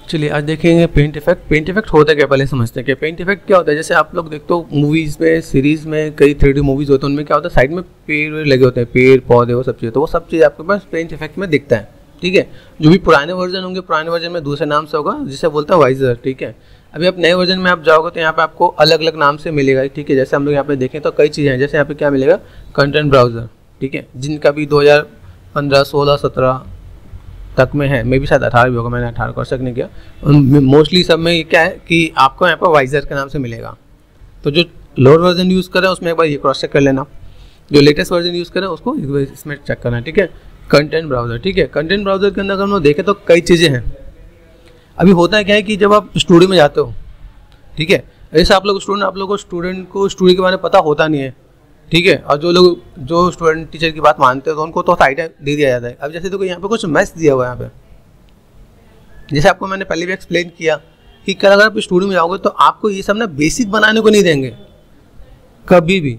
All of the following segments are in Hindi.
चलिए आज देखेंगे पेंट इफेक्ट। पेंट इफेक्ट होता क्या पहले समझते हैं कि पेंट इफेक्ट क्या होता है। जैसे आप लोग देखते हो मूवीज़ में, सीरीज़ में, कई 3D मूवीज़ होते हैं, उनमें क्या होता है साइड में पेड़ लगे होते हैं, पेड़ पौधे वो सब चीज़, तो वो सब चीज़ आपके पास पेंट इफेक्ट में दिखता है। ठीक है, जो भी पुराने वर्जन होंगे, पुराने वर्जन में दूसरे नाम से होगा जिसे बोलता है वाइजर। ठीक है, अभी आप नए वर्जन में आप जाओगे तो यहाँ पे आपको अलग अलग नाम से मिलेगा। ठीक है, जैसे हम लोग यहाँ पे देखें तो कई चीज़ें हैं, जैसे यहाँ पे क्या मिलेगा, कंटेंट ब्राउज़र। ठीक है, जिनका भी 2015, 16, 17 तक में है, मे भी शायद 18 भी होगा, मैंने 18 को चेक नहीं किया। मोस्टली सब में क्या है कि आपको यहाँ पर वाइजर के नाम से मिलेगा। तो जो लोअर वर्जन यूज़ कर रहे हैं उसमें एक बार ये क्रॉस चेक कर लेना, जो लेटेस्ट वर्जन यूज़ कर रहे हैं उसको इसमें चेक करना है। ठीक है, कंटेंट ब्राउज़र। ठीक है, कंटेंट ब्राउज़र के अंदर अगर हम लोग देखें तो कई चीज़ें हैं। अभी होता है क्या है कि जब आप स्टूडियो में जाते हो, ठीक है, जैसे आप लोग स्टूडेंट को स्टूडियो के बारे में पता होता नहीं है। ठीक है, और जो स्टूडेंट टीचर की बात मानते हैं तो उनको तो आइडिया दे दिया जाता है। अब जैसे देखो यहाँ पे कुछ मैथ्स दिया हुआ है यहाँ पे, जैसे आपको मैंने पहले भी एक्सप्लेन किया कि कल अगर आप स्टूडियो में जाओगे तो आपको ये सब ना बेसिक बनाने को नहीं देंगे कभी भी।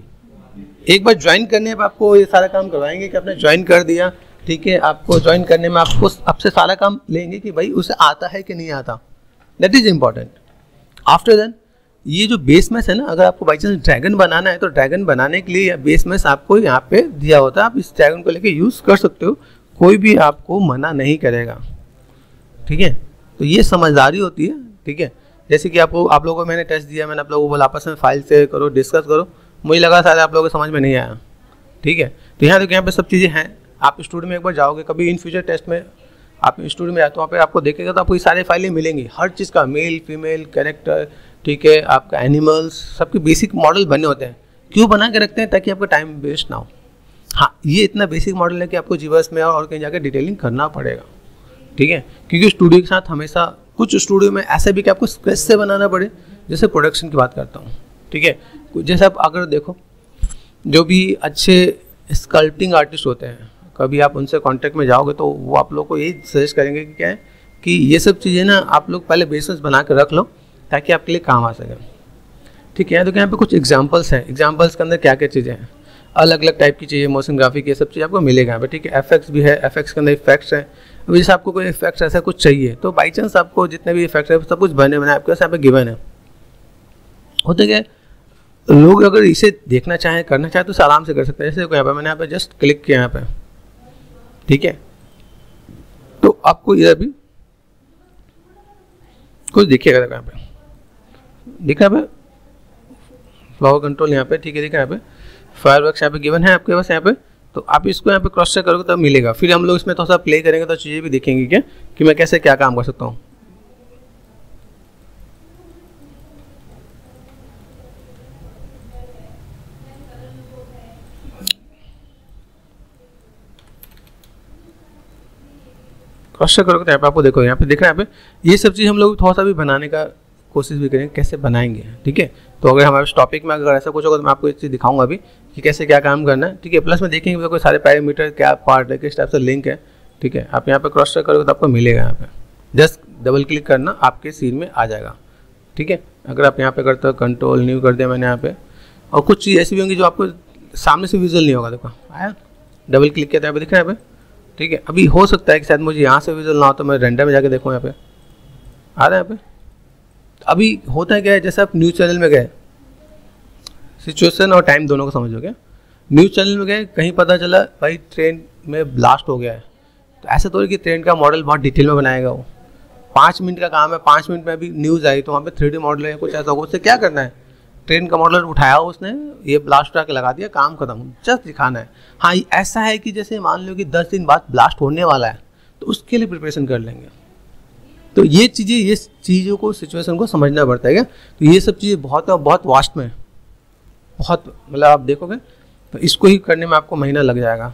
एक बार ज्वाइन करने पर आपको ये सारा काम करवाएंगे कि आपने ज्वाइन कर दिया। ठीक है, आपको ज्वाइन करने में आपसे सारा काम लेंगे कि भाई उसे आता है कि नहीं आता, that is important. After then ये जो बेस मैथ है ना, अगर आपको बाई चांस ड्रैगन बनाना है तो ड्रैगन बनाने के लिए बेस मैथ आपको यहाँ पे दिया होता है, आप इस ड्रैगन को लेके यूज़ कर सकते हो, कोई भी आपको मना नहीं करेगा। ठीक है, तो ये समझदारी होती है। ठीक है, जैसे कि आप लोगों को मैंने टेस्ट दिया, मैंने आप लोगों को बोला आपस में फाइल से करो, डिस्कस करो, मुझे लगा शायद आप लोगों को समझ में नहीं आया। ठीक है, तो यहाँ देखो यहाँ पे सब चीज़ें हैं। आप स्टूडियो में एक बार जाओगे, कभी इन फ्यूचर टेस्ट में आप स्टूडियो में जाते हो, वहाँ पे आपको देखेगा तो आपको ये सारे फाइलें मिलेंगी, हर चीज़ का, मेल फीमेल कैरेक्टर, ठीक है, आपका एनिमल्स, सबके बेसिक मॉडल बने होते हैं। क्यों बना के रखते हैं? ताकि आपका टाइम वेस्ट ना हो। हाँ, ये इतना बेसिक मॉडल है कि आपको जीवर्स में और कहीं जाकर डिटेलिंग करना पड़ेगा। ठीक है, क्योंकि स्टूडियो के साथ हमेशा कुछ स्टूडियो में ऐसा भी कि आपको स्केच से बनाना पड़े, जैसे प्रोडक्शन की बात करता हूँ। ठीक है, जैसे आप अगर देखो जो भी अच्छे स्कल्पटिंग आर्टिस्ट होते हैं, कभी आप उनसे कांटेक्ट में जाओगे तो वो आप लोग को यही सजेस्ट करेंगे कि क्या है कि ये सब चीज़ें ना आप लोग पहले बेसिस बना कर रख लो ताकि आपके लिए काम आ सके। ठीक है, तो यहाँ पे कुछ एग्जांपल्स हैं। एग्जांपल्स के अंदर क्या क्या चीज़ें हैं, अलग अलग टाइप की चीज़ें, मोशन ग्राफिक, ये सब चीज़ आपको मिलेगा यहाँ पे। ठीक है, एफएक्स भी है, एफएक्स के अंदर इफेक्ट्स हैं। अब जैसे आपको कोई इफेक्ट्स ऐसा कुछ चाहिए तो बाई चांस आपको जितने भी इफेक्ट्स है सब कुछ बने बनाए आपके पास यहाँ पे गिवन है। होते क्या लोग अगर इसे देखना चाहें, करना चाहें तो आराम से कर सकते हैं। जैसे यहाँ पे मैंने यहाँ पे जस्ट क्लिक किया यहाँ पे, ठीक है, तो आपको इधर भी कुछ दिखेगा यहाँ पे, दिखा यहाँ पे फ्लावर कंट्रोल यहाँ पे। ठीक है, दिखा यहाँ पे फायरवर्क्स यहाँ पे गिवन है आपके पास यहाँ पे, तो आप इसको यहाँ पे क्रॉस चेक करोगे तब मिलेगा। फिर हम लोग इसमें थोड़ा सा प्ले करेंगे तो चीज़ें भी देखेंगे क्या कि मैं कैसे क्या काम कर सकता हूँ। क्रॉस चेक करोगे तो यहाँ पे आपको देखो, यहाँ पे दिख रहा है यहाँ पे ये सब चीज़ हम लोग थोड़ा सा भी बनाने का कोशिश भी करेंगे कैसे बनाएंगे। ठीक है, तो अगर हमारे टॉपिक में अगर ऐसा कुछ होगा तो मैं आपको एक चीज़ दिखाऊंगा अभी कि कैसे क्या काम करना है। ठीक है, प्लस में देखेंगे तो कोई सारे पैरामीटर क्या पार्ट है, किस टाइप से लिंक है। ठीक है, आप यहाँ पे क्रॉस चेक करोगे तो आपको मिलेगा, यहाँ पे जस्ट डबल क्लिक करना आपके सीन में आ जाएगा। ठीक है, अगर आप यहाँ पे करते हो कंट्रोल न्यू कर दिया मैंने यहाँ पे, और कुछ चीज़ ऐसी भी होंगी जो आपको सामने से विजुअल नहीं होगा। देखो आया, डबल क्लिक किया था यहाँ पे, दिख रहा है यहाँ पे। ठीक है, अभी हो सकता है कि शायद मुझे यहाँ से विजुअल ना हो तो मैं रेंडर में जाके देखूँ, यहाँ पे आ रहा है यहाँ पे। अभी होता है क्या है, जैसे आप न्यूज़ चैनल में गए, सिचुएशन और टाइम दोनों को समझोगे। न्यूज़ चैनल में गए, कहीं पता चला भाई ट्रेन में ब्लास्ट हो गया है, तो ऐसा तो है कि ट्रेन का मॉडल बहुत डिटेल में बनाएगा वो। 5 मिनट का काम है, 5 मिनट में अभी न्यूज़ आई तो वहाँ पे 3D मॉडल है, कुछ ऐसा होगा, उससे क्या करना है, ट्रेन का मॉडल उठाया उसने, ये ब्लास्ट उठा के लगा दिया, काम खत्म, जस्ट दिखाना है। हाँ, ऐसा है कि जैसे मान लो कि 10 दिन बाद ब्लास्ट होने वाला है तो उसके लिए प्रिपरेशन कर लेंगे। तो ये चीज़ों को, सिचुएशन को समझना पड़ता है क्या। तो ये सब चीज़ें बहुत वास्ट में, बहुत मतलब आप देखोगे तो इसको ही करने में आपको महीना लग जाएगा।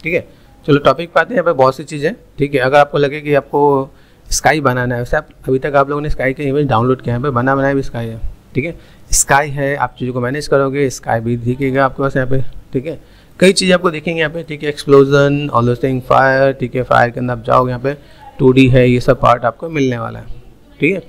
ठीक है, चलो टॉपिक पे आते हैं। यहाँ पे बहुत सी चीज़ें। ठीक है, अगर आपको लगे कि आपको स्काई बनाना है, वैसे आप अभी तक आप लोगों ने स्काई के इमेज डाउनलोड किया है, यहाँ पे बनाया भी स्काई है। ठीक है, स्काई है, आप चीज़ों को मैनेज करोगे, स्काई भी दिखेगा आपके पास यहाँ पे। ठीक है, कई चीज़ें आपको दिखेंगे यहाँ पे। ठीक है, explosion, all those thing, fire. ठीक है, फायर के अंदर आप जाओगे, यहाँ पे 2D है, ये सब पार्ट आपको मिलने वाला है। ठीक है,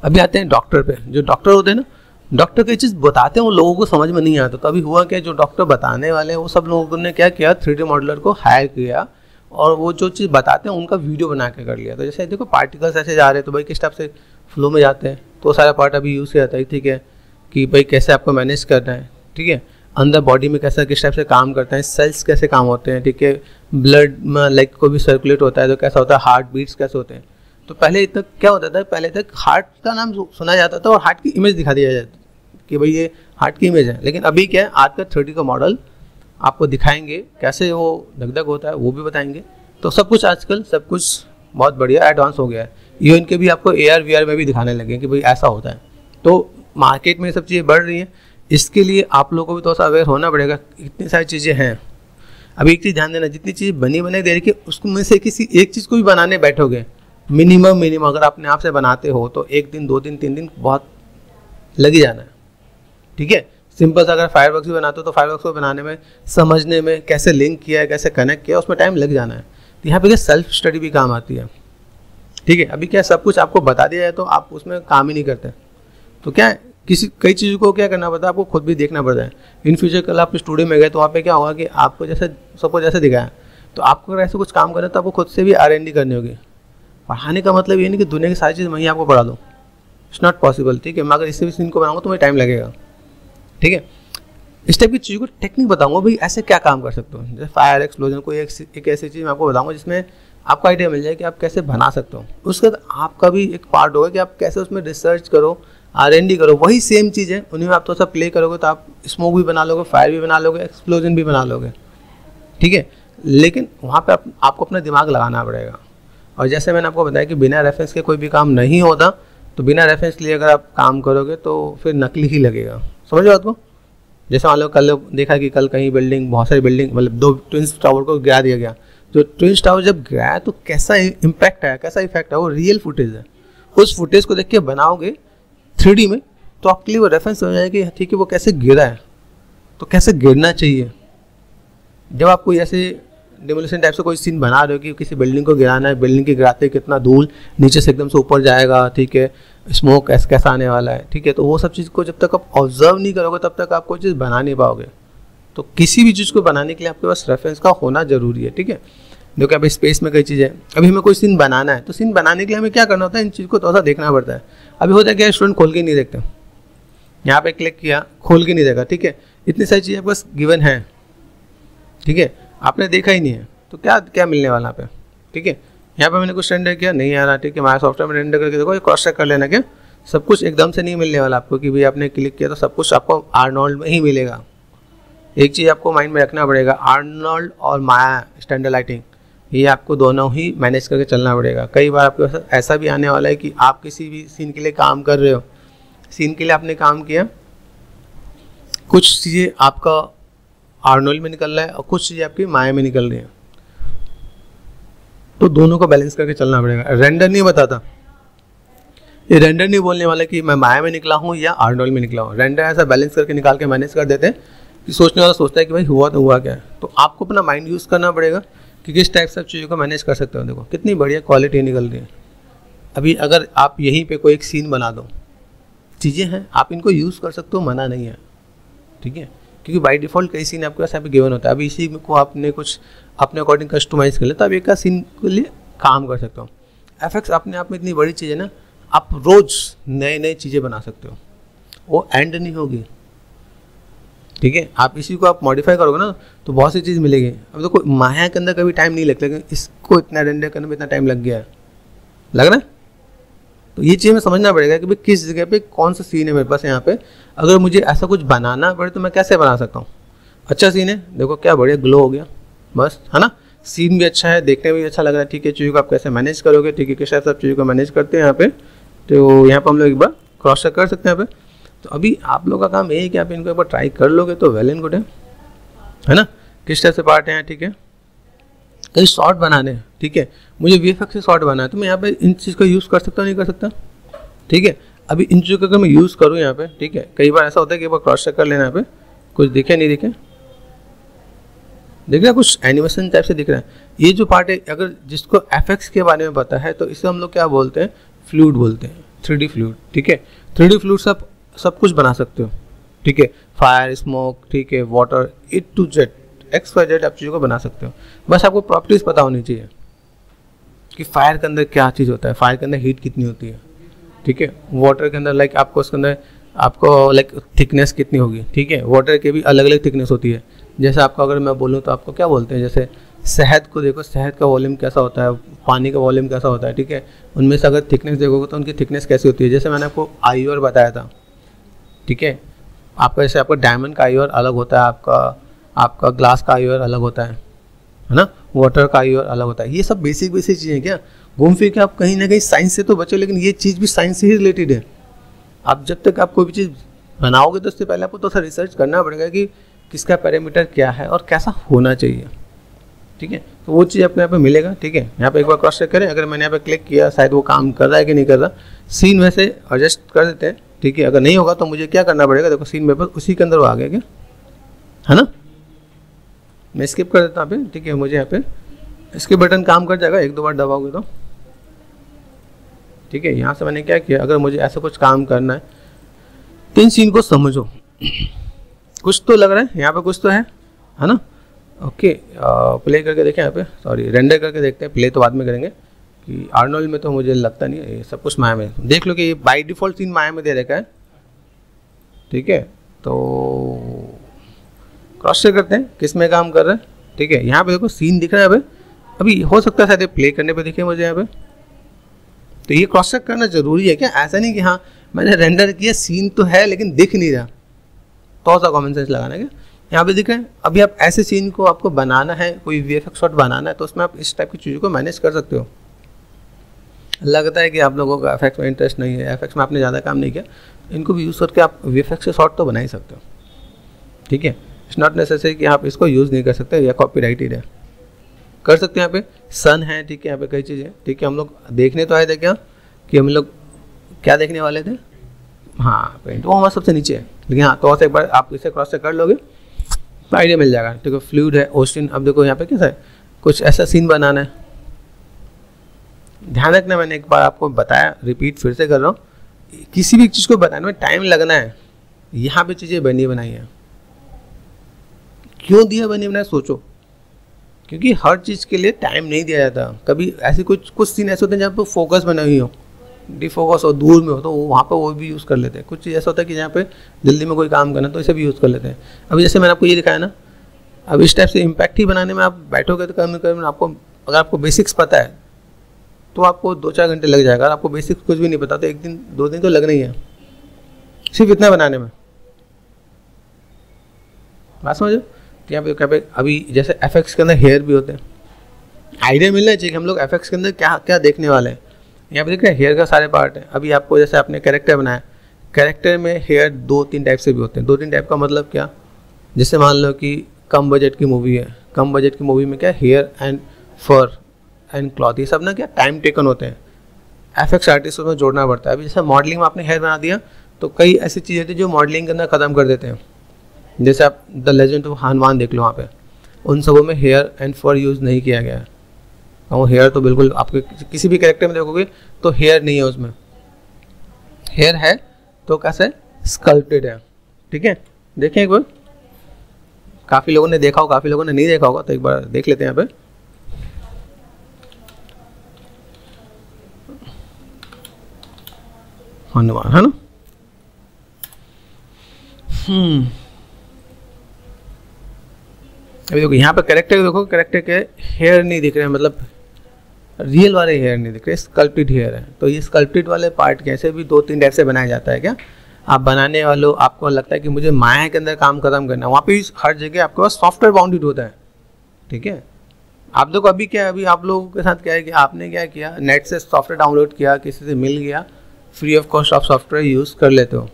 अभी आते हैं डॉक्टर पे। जो डॉक्टर होते हैं ना, डॉक्टर कई चीज़ बताते हैं वो लोगों को समझ में नहीं आता। तो अभी हुआ क्या, जो डॉक्टर बताने वाले हैं वो सब लोगों ने क्या किया, 3D मॉडलर को हायर किया, और वो जो चीज़ बताते हैं उनका वीडियो बना के कर लिया। तो जैसे देखो पार्टिकल्स ऐसे जा रहे हैं तो भाई किस टाइप से फ्लो में जाते हैं, तो सारा पार्ट अभी यूज़ किया जाता है, ठीक है, कि भाई कैसे आपको मैनेज करना है, ठीक है, अंदर बॉडी में कैसा किस टाइप से काम करते हैं, सेल्स कैसे काम होते हैं, ठीक है, ब्लड में लाइक को भी सर्कुलेट होता है तो कैसा होता है, हार्ट बीट्स कैसे होते हैं। तो पहले तक क्या होता था, पहले तक हार्ट का नाम सुना जाता था और हार्ट की इमेज दिखा दिया जाता कि भाई ये हार्ट की इमेज है। लेकिन अभी क्या है, आज का 3D का मॉडल आपको दिखाएंगे, कैसे वो धक होता है वो भी बताएंगे। तो सब कुछ आजकल सब कुछ बहुत बढ़िया एडवांस हो गया है। ये इनके भी आपको AR VR में भी दिखाने लगे कि भाई ऐसा होता है। तो मार्केट में ये सब चीज़ें बढ़ रही हैं, इसके लिए आप लोगों को भी थोड़ा सा अवेयर होना पड़ेगा। इतनी सारी चीज़ें हैं। अभी एक चीज़ ध्यान देना, जितनी चीज़ बनी बनाई दे रही है उसमें से किसी एक चीज़ को भी बनाने बैठोगे, मिनिमम अगर अपने आप से बनाते हो तो 1 दिन 2 दिन 3 दिन बहुत लग ही जाना है, ठीक है। सिंपल सा अगर फायरवर्क्स भी बनाते हो तो फायरवर्क्स को बनाने में, समझने में, कैसे लिंक किया है, कैसे कनेक्ट किया, उसमें टाइम लग जाना है। तो यहाँ पे क्या सेल्फ स्टडी भी काम आती है, ठीक है। अभी क्या सब कुछ आपको बता दिया जाए तो आप उसमें काम ही नहीं करते। तो क्या है, कई चीज़ों को क्या करना पड़ता है, आपको खुद भी देखना पड़ता है। इन फ्यूचर कल आप स्टूडियो में गए तो वहाँ पे क्या होगा कि आपको जैसे सबको जैसे दिखाया, तो आपको अगर ऐसे कुछ काम करना है तो आपको खुद से भी R&D करनी होगी। पढ़ाने का मतलब ये नहीं कि दुनिया की सारी चीज़ मैं ही आपको पढ़ा दूँ, इट्स नॉट पॉसिबल, ठीक है। मैं अगर इससे भी सीन को बनाऊँगा तो मुझे टाइम लगेगा, ठीक है। इस टाइप की चीज़ों को टेक्निक बताऊँगा भाई ऐसे क्या काम कर सकते हो। जैसे फायर एक्सप्लोजन, कोई एक ऐसी चीज़ मैं आपको बताऊँगा जिसमें आपको आइडिया मिल जाए कि आप कैसे बना सकते हो। उसके बाद आपका भी एक पार्ट होगा कि आप कैसे उसमें रिसर्च करो, R&D करो। वही सेम चीज़ है, उन्हीं में आप थोड़ा सा प्ले करोगे तो आप स्मोक भी बना लोगे, फायर भी बना लोगे, एक्सप्लोजन भी बना लोगे, ठीक है। लेकिन वहाँ पे आपको अपना दिमाग लगाना पड़ेगा। और जैसे मैंने आपको बताया कि बिना रेफरेंस के कोई भी काम नहीं होता, तो बिना रेफरेंस लिए अगर आप काम करोगे तो फिर नकली ही लगेगा। समझ बात को। जैसे मान लो कल देखा कि कल कहीं बिल्डिंग, बहुत सारी बिल्डिंग, मतलब 2 ट्विन्स टावर को गिरा दिया गया। तो ट्विन्स टावर जब गिराया तो कैसा इम्पैक्ट है, कैसा इफेक्ट है, वो रियल फुटेज है। उस फुटेज को देख के बनाओगे 3D में तो आपके लिए वो रेफरेंस हो जाएगा कि ठीक है वो कैसे गिरा है, तो कैसे गिरना चाहिए। जब आप कोई ऐसे डिमोलिशन टाइप से कोई सीन बना रहे हो कि किसी बिल्डिंग को गिराना है, बिल्डिंग के गिराते कितना धूल नीचे से एकदम से ऊपर जाएगा, ठीक है, स्मोक कैसा आने वाला है, ठीक है। तो वो सब चीज़ को जब तक आप ऑब्जर्व नहीं करोगे तब तक आप कोई चीज़ बना नहीं पाओगे। तो किसी भी चीज़ को बनाने के लिए आपके पास रेफरेंस का होना जरूरी है, ठीक है। देखो अभी स्पेस में कई चीज़ें, अभी हमें कोई सीन बनाना है तो सीन बनाने के लिए हमें क्या करना होता है, इन चीज़ को थोड़ा सा देखना पड़ता है। अभी होता है क्या, स्टूडेंट खोल के नहीं देखते, यहाँ पे क्लिक किया खोल के नहीं देखा, ठीक है। इतनी सारी चीज़ें बस गिवन है, ठीक है, आपने देखा ही नहीं है तो क्या क्या मिलने वाला पे, ठीक है। यहाँ पे मैंने कुछ रेंडर किया, नहीं आ रहा, ठीक है, हमारे सॉफ्टवेयर में रेंडर करके देखो, ये क्रॉस चेक कर लेना क्या, सब कुछ एकदम से नहीं मिलने वाला आपको कि भाई आपने क्लिक किया तो सब कुछ आपको आर्नोल्ड में ही मिलेगा। एक चीज़ आपको माइंड में रखना पड़ेगा, आर्नोल्ड और माया स्टैंडर्ड लाइटिंग, ये आपको दोनों ही मैनेज करके चलना पड़ेगा। कई बार आपके पास ऐसा भी आने वाला है कि आप किसी भी सीन के लिए काम कर रहे हो, सीन के लिए आपने काम किया, कुछ चीज़ें आपका आर्नोल्ड में निकल रहा है और कुछ चीज़ें आपकी माया में निकल रही हैं, तो दोनों को बैलेंस करके चलना पड़ेगा। रेंडर नहीं बताता, ये रेंडर नहीं बोलने वाला कि मैं माया में निकला हूँ या आर्नोल्ड में निकला हूँ। रेंडर ऐसा बैलेंस करके निकाल के मैनेज कर देते हैं कि सोचने वाला सोचता है कि भाई हुआ तो हुआ क्या है। तो आपको अपना माइंड यूज़ करना पड़ेगा कि किस टाइप से चीज़ों को मैनेज कर सकते हो। देखो कितनी बढ़िया क्वालिटी निकल रही है। अभी अगर आप यहीं पे कोई एक सीन बना दो, चीज़ें हैं आप इनको यूज़ कर सकते हो, मना नहीं है, ठीक है, क्योंकि बाय डिफ़ॉल्ट कई सीन आपके पास यहाँ पे गिवन होता है। अभी इसी को आपने कुछ अपने अकॉर्डिंग कस्टमाइज़ कर ले तो आप एक का सीन के लिए काम कर सकते हो। एफएक्स अपने आप में इतनी बड़ी चीज़ है ना, आप रोज़ नए नए चीज़ें बना सकते हो, वो एंड नहीं होगी, ठीक है। आप इसी को आप मॉडिफाई करोगे ना तो बहुत सी चीज़ मिलेगी। अब देखो माया के अंदर कभी टाइम नहीं लगता, लेकिन इसको इतना रेंडर करने में इतना टाइम लग गया है, लग रहा है। तो ये चीज़ हमें समझना पड़ेगा कि भाई किस जगह पे कौन सा सीन है मेरे पास। यहाँ पे अगर मुझे ऐसा कुछ बनाना पड़े तो मैं कैसे बना सकता हूँ। अच्छा सीन है, देखो क्या बढ़िया ग्लो हो गया, बस, है ना। सीन भी अच्छा है, देखने में भी अच्छा लग रहा है, ठीक है। चीज़ों को आप कैसे मैनेज करोगे, ठीक है, किस टाइप से आप चीज़ों को मैनेज करते हैं यहाँ पे। तो यहाँ पर हम लोग एक बार क्रॉस चेक कर सकते हैं यहाँ पे। तो अभी आप लोग का काम ये है कि आप इनको एक बार ट्राई कर लोगे तो वेल एंड गुड है ना। किस टाइप से पार्ट हैं, ठीक है, कई शॉर्ट बनाने हैं, ठीक है। मुझे VFX से शॉर्ट बनाना है तो मैं यहाँ पे इन चीज़ का यूज़ कर सकता हूँ, नहीं कर सकता, ठीक है। अभी इन चीज़ों का अगर मैं यूज़ करूँ यहाँ पे, ठीक है, कई बार ऐसा होता है कि एक बार क्रॉस चेक कर लेना, यहाँ पे कुछ दिखे नहीं दिखे, दिख रहा है, कुछ एनिमेशन टाइप से दिख रहा है। ये जो पार्ट है, अगर जिसको FX के बारे में पता है तो इसे हम लोग क्या बोलते हैं, फ्लूइड बोलते हैं, 3D फ्लूइड, ठीक है। 3D फ्लूइड से आप सब कुछ बना सकते हो, ठीक है, फायर, स्मोक, ठीक है, water, A to Z XYZ आप चीज़ों को बना सकते हो। बस आपको प्रॉपर्टीज पता होनी चाहिए कि फायर के अंदर क्या चीज़ होता है, फायर के अंदर हीट कितनी होती है, ठीक है। वाटर के अंदर लाइक आपको उसके अंदर आपको लाइक थिकनेस कितनी होगी, ठीक है। वाटर की भी अलग अलग थिकनेस होती है। जैसे आपको अगर मैं बोलूँ तो आपको क्या बोलते हैं, जैसे शहद को देखो, शहद का वॉल्यूम कैसा होता है, पानी का वॉल्यूम कैसा होता है, ठीक है। उनमें से अगर थिकनेस देखोगे तो उनकी थिकनेस कैसी होती है। जैसे मैंने आपको आईओआर बताया था, ठीक है। आपका जैसे आपका डायमंड का आईओआर अलग होता है, आपका ग्लास का आईओआर अलग होता है ना, वाटर का आईओआर अलग होता है। ये सब बेसिक चीज़ें क्या घूम फिर के आप कहीं ना कहीं साइंस से तो बचे, लेकिन ये चीज़ भी साइंस से ही रिलेटेड है। आप जब तक आप कोई भी चीज़ बनाओगे तो उससे पहले आपको तो रिसर्च करना पड़ेगा कि किसका पैरामीटर क्या है और कैसा होना चाहिए, ठीक है। तो वो चीज़ अपने यहाँ पे मिलेगा, ठीक है। यहाँ पे एक बार क्रॉस चेक करें, अगर मैंने यहाँ पे क्लिक किया शायद वो काम कर रहा है कि नहीं कर रहा। सीन वैसे एडजस्ट कर देते हैं, ठीक है। अगर नहीं होगा तो मुझे क्या करना पड़ेगा, देखो सीन पेपर उसी के अंदर वो आ गया क्या, है ना। मैं स्किप कर देता हूँ यहाँ पे, ठीक है। मुझे यहाँ पे इसके बटन काम कर जाएगा, 1-2 बार दबाओगे तो, ठीक है। यहाँ से मैंने क्या किया, अगर मुझे ऐसा कुछ काम करना है तो इन सीन को समझो, कुछ तो लग रहा है यहाँ पे, कुछ तो है ना। ओके, प्ले करके देखें यहाँ पे, सॉरी रेंडर करके देखते हैं, प्ले तो बाद में करेंगे। कि आर्नोल्ड में तो मुझे लगता नहीं है, ये सब कुछ माया में देख लो कि ये बाय डिफ़ॉल्ट सीन माया में दे रखा है, ठीक है। तो क्रॉस चेक करते हैं किस में काम कर रहा है, ठीक है। यहाँ पे देखो सीन दिख रहा है, अभी हो सकता है शायद प्ले करने पे दिखे मुझे यहाँ पे। तो ये क्रॉस चेक करना जरूरी है क्या, ऐसा नहीं कि हाँ मैंने रेंडर किया सीन तो है लेकिन दिख नहीं रहा, तो सा कॉमन सेंस लगाना है क्या। यहाँ पे दिख रहा है। अभी आप ऐसे सीन को आपको बनाना है, कोई VFX शॉट बनाना है, तो उसमें आप इस टाइप की चीज़ों को मैनेज कर सकते हो। लगता है कि आप लोगों को FX में इंटरेस्ट नहीं है, FX में आपने ज़्यादा काम नहीं किया, इनको भी यूज़ करके आप VFX के शॉट तो बना ही सकते हो, ठीक है। इट्स नॉट नेसेसरी कि आप इसको यूज़ नहीं कर सकते या कॉपीराइटेड है, कर सकते हैं। यहाँ पे सन है, ठीक है। यहाँ पे कई चीज़ें, ठीक है। हम लोग देखने तो आए थे क्या कि हम लोग क्या देखने वाले थे, हाँ पेंट, वो हमारा सबसे नीचे है। लेकिन हाँ तो एक बार आप इसे क्रॉस चेक कर लोगे तो आइडिया मिल जाएगा, ठीक है। फ्लूइड है, ओशन। अब देखो यहाँ पे कैसा है, कुछ ऐसा सीन बनाना है। ध्यान रखना, मैंने एक बार आपको बताया, रिपीट फिर से कर रहा हूँ, किसी भी चीज़ को बनाने में टाइम लगना है। यहाँ पे चीज़ें बनी बनाई है, क्यों दिया बनी बनाई सोचो, क्योंकि हर चीज़ के लिए टाइम नहीं दिया जाता। कभी ऐसे कुछ सीन ऐसे होते हैं जहाँ पर फोकस बना हुई हो, डिफोकस हो, दूर में हो, तो वहाँ पर वो भी यूज़ कर लेते हैं। कुछ चीज़ ऐसा होता है कि जहाँ पे जल्दी में कोई काम करना तो इसे भी यूज़ कर लेते हैं। अभी जैसे मैंने आपको ये दिखाया ना, अब इस टाइप से इम्पैक्ट ही बनाने में आप बैठोगे तो कम आपको, अगर आपको बेसिक्स पता है तो आपको 2-4 घंटे लग जाएगा। अगर आपको बेसिक्स कुछ भी नहीं पता तो 1-2 दिन तो लगना ही है सिर्फ इतना बनाने में, बात समझो। तो यहाँ पे अभी जैसे FX के अंदर हेयर भी होते हैं, आइडिया मिलना चाहिए कि हम लोग FX के अंदर क्या क्या देखने वाले हैं। यहाँ पे देख रहे हैं हेयर का सारे पार्ट है। अभी आपको जैसे आपने कैरेक्टर बनाया, कैरेक्टर में हेयर 2-3 टाइप से भी होते हैं। 2-3 टाइप का मतलब क्या, जैसे मान लो कि कम बजट की मूवी है, कम बजट की मूवी में क्या hair and fur and cloth, ये सब ना क्या टाइम टेकन होते हैं, FX आर्टिस्ट में जोड़ना पड़ता है। अभी जैसे मॉडलिंग में आपने हेयर बना दिया तो कई ऐसी चीज़ें थी जो मॉडलिंग के अंदर ख़त्म कर देते हैं। जैसे आप द लेजेंड ऑफ हनुमान देख लो, वहाँ पे उन सबों में हेयर एंड फर यूज़ नहीं किया गया है। और हेयर तो बिल्कुल आपके किसी भी कैरेक्टर में देखोगे तो हेयर नहीं है, उसमें हेयर है तो कैसे स्कल्प्टेड है, ठीक है। देखें एक बार, काफ़ी लोगों ने देखा होगा, काफ़ी लोगों ने नहीं देखा होगा, तो एक बार देख लेते हैं यहाँ पे। हनुमान है ना, अभी देखो यहाँ पे कैरेक्टर देखो, कैरेक्टर के हेयर नहीं दिख रहे हैं, मतलब रियल वाले हेयर नहीं दिख रहे, स्कल्प्टेड हेयर है। तो ये स्कल्प्टेड वाले पार्ट कैसे भी 2-3 टाइप से बनाया जाता है क्या। आप बनाने वालों, आपको लगता है कि मुझे माया के अंदर काम खत्म करना है, वहाँ पे हर जगह आपके पास सॉफ्टवेयर बाउंडेड होता है, ठीक है। आप देखो अभी क्या है, अभी आप लोगों के साथ क्या है कि आपने क्या किया, नेट से सॉफ्टवेयर डाउनलोड किया, किसी से मिल गया, फ्री ऑफ कॉस्ट आप सॉफ्टवेयर यूज़ कर लेते हो।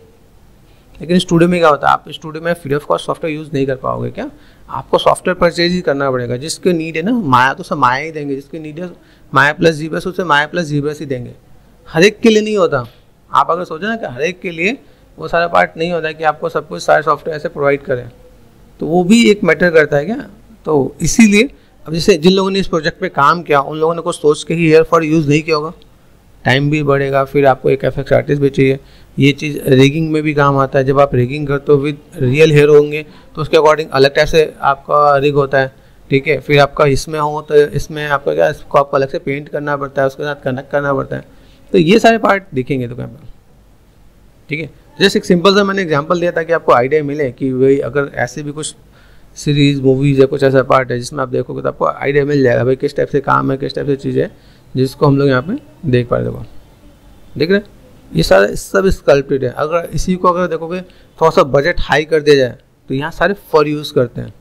लेकिन स्टूडियो में क्या होता है, आप स्टूडियो में free of cost software use नहीं कर पाओगे क्या, आपको सॉफ्टवेयर परचेज ही करना पड़ेगा। जिसके नीड है ना माया तो सब माया ही देंगे, जिसके नीड है माया प्लस जीबस उसे माया प्लस जीबस ही देंगे। हर एक के लिए नहीं होता। आप अगर सोचो ना कि हर एक के लिए वो सारा पार्ट नहीं होता कि आपको सब कुछ सारे सॉफ्टवेयर ऐसे प्रोवाइड करें, तो वो भी एक मैटर करता है क्या। तो इसीलिए अब जैसे जिन लोगों ने इस प्रोजेक्ट पे काम किया उन लोगों ने कुछ सोच के ही हेयर फॉर यूज़ नहीं किया होगा, टाइम भी बढ़ेगा। फिर आपको एक एफएक्स आर्टिस्ट भी चाहिए। ये चीज़ रिगिंग में भी काम आता है। जब आप रिगिंग करते हो विद रियल हीरो होंगे तो उसके अकॉर्डिंग अलग टाइप से आपका रिग होता है, ठीक है। फिर आपका इसमें हो तो इसमें आपका क्या, इसको आपको अलग से पेंट करना पड़ता है, उसके साथ कनेक्ट करना पड़ता है। तो ये सारे पार्ट दिखेंगे तो क्या, ठीक है। जैसे एक सिंपल सा मैंने एग्जांपल दिया था कि आपको आइडिया मिले कि भाई अगर ऐसे भी कुछ सीरीज मूवीज या कुछ ऐसा पार्ट है जिसमें आप देखोगे तो आपको आइडिया मिल जाएगा भाई किस टाइप से काम है, किस टाइप से चीज़ है जिसको हम लोग यहाँ पे देख पा रहे देखो, देख रहे ये सारा सब स्कल्प्टेड है। अगर इसी को अगर देखोगे थोड़ा सा बजट हाई कर दिया जाए तो यहाँ सारे फॉर यूज़ करते हैं।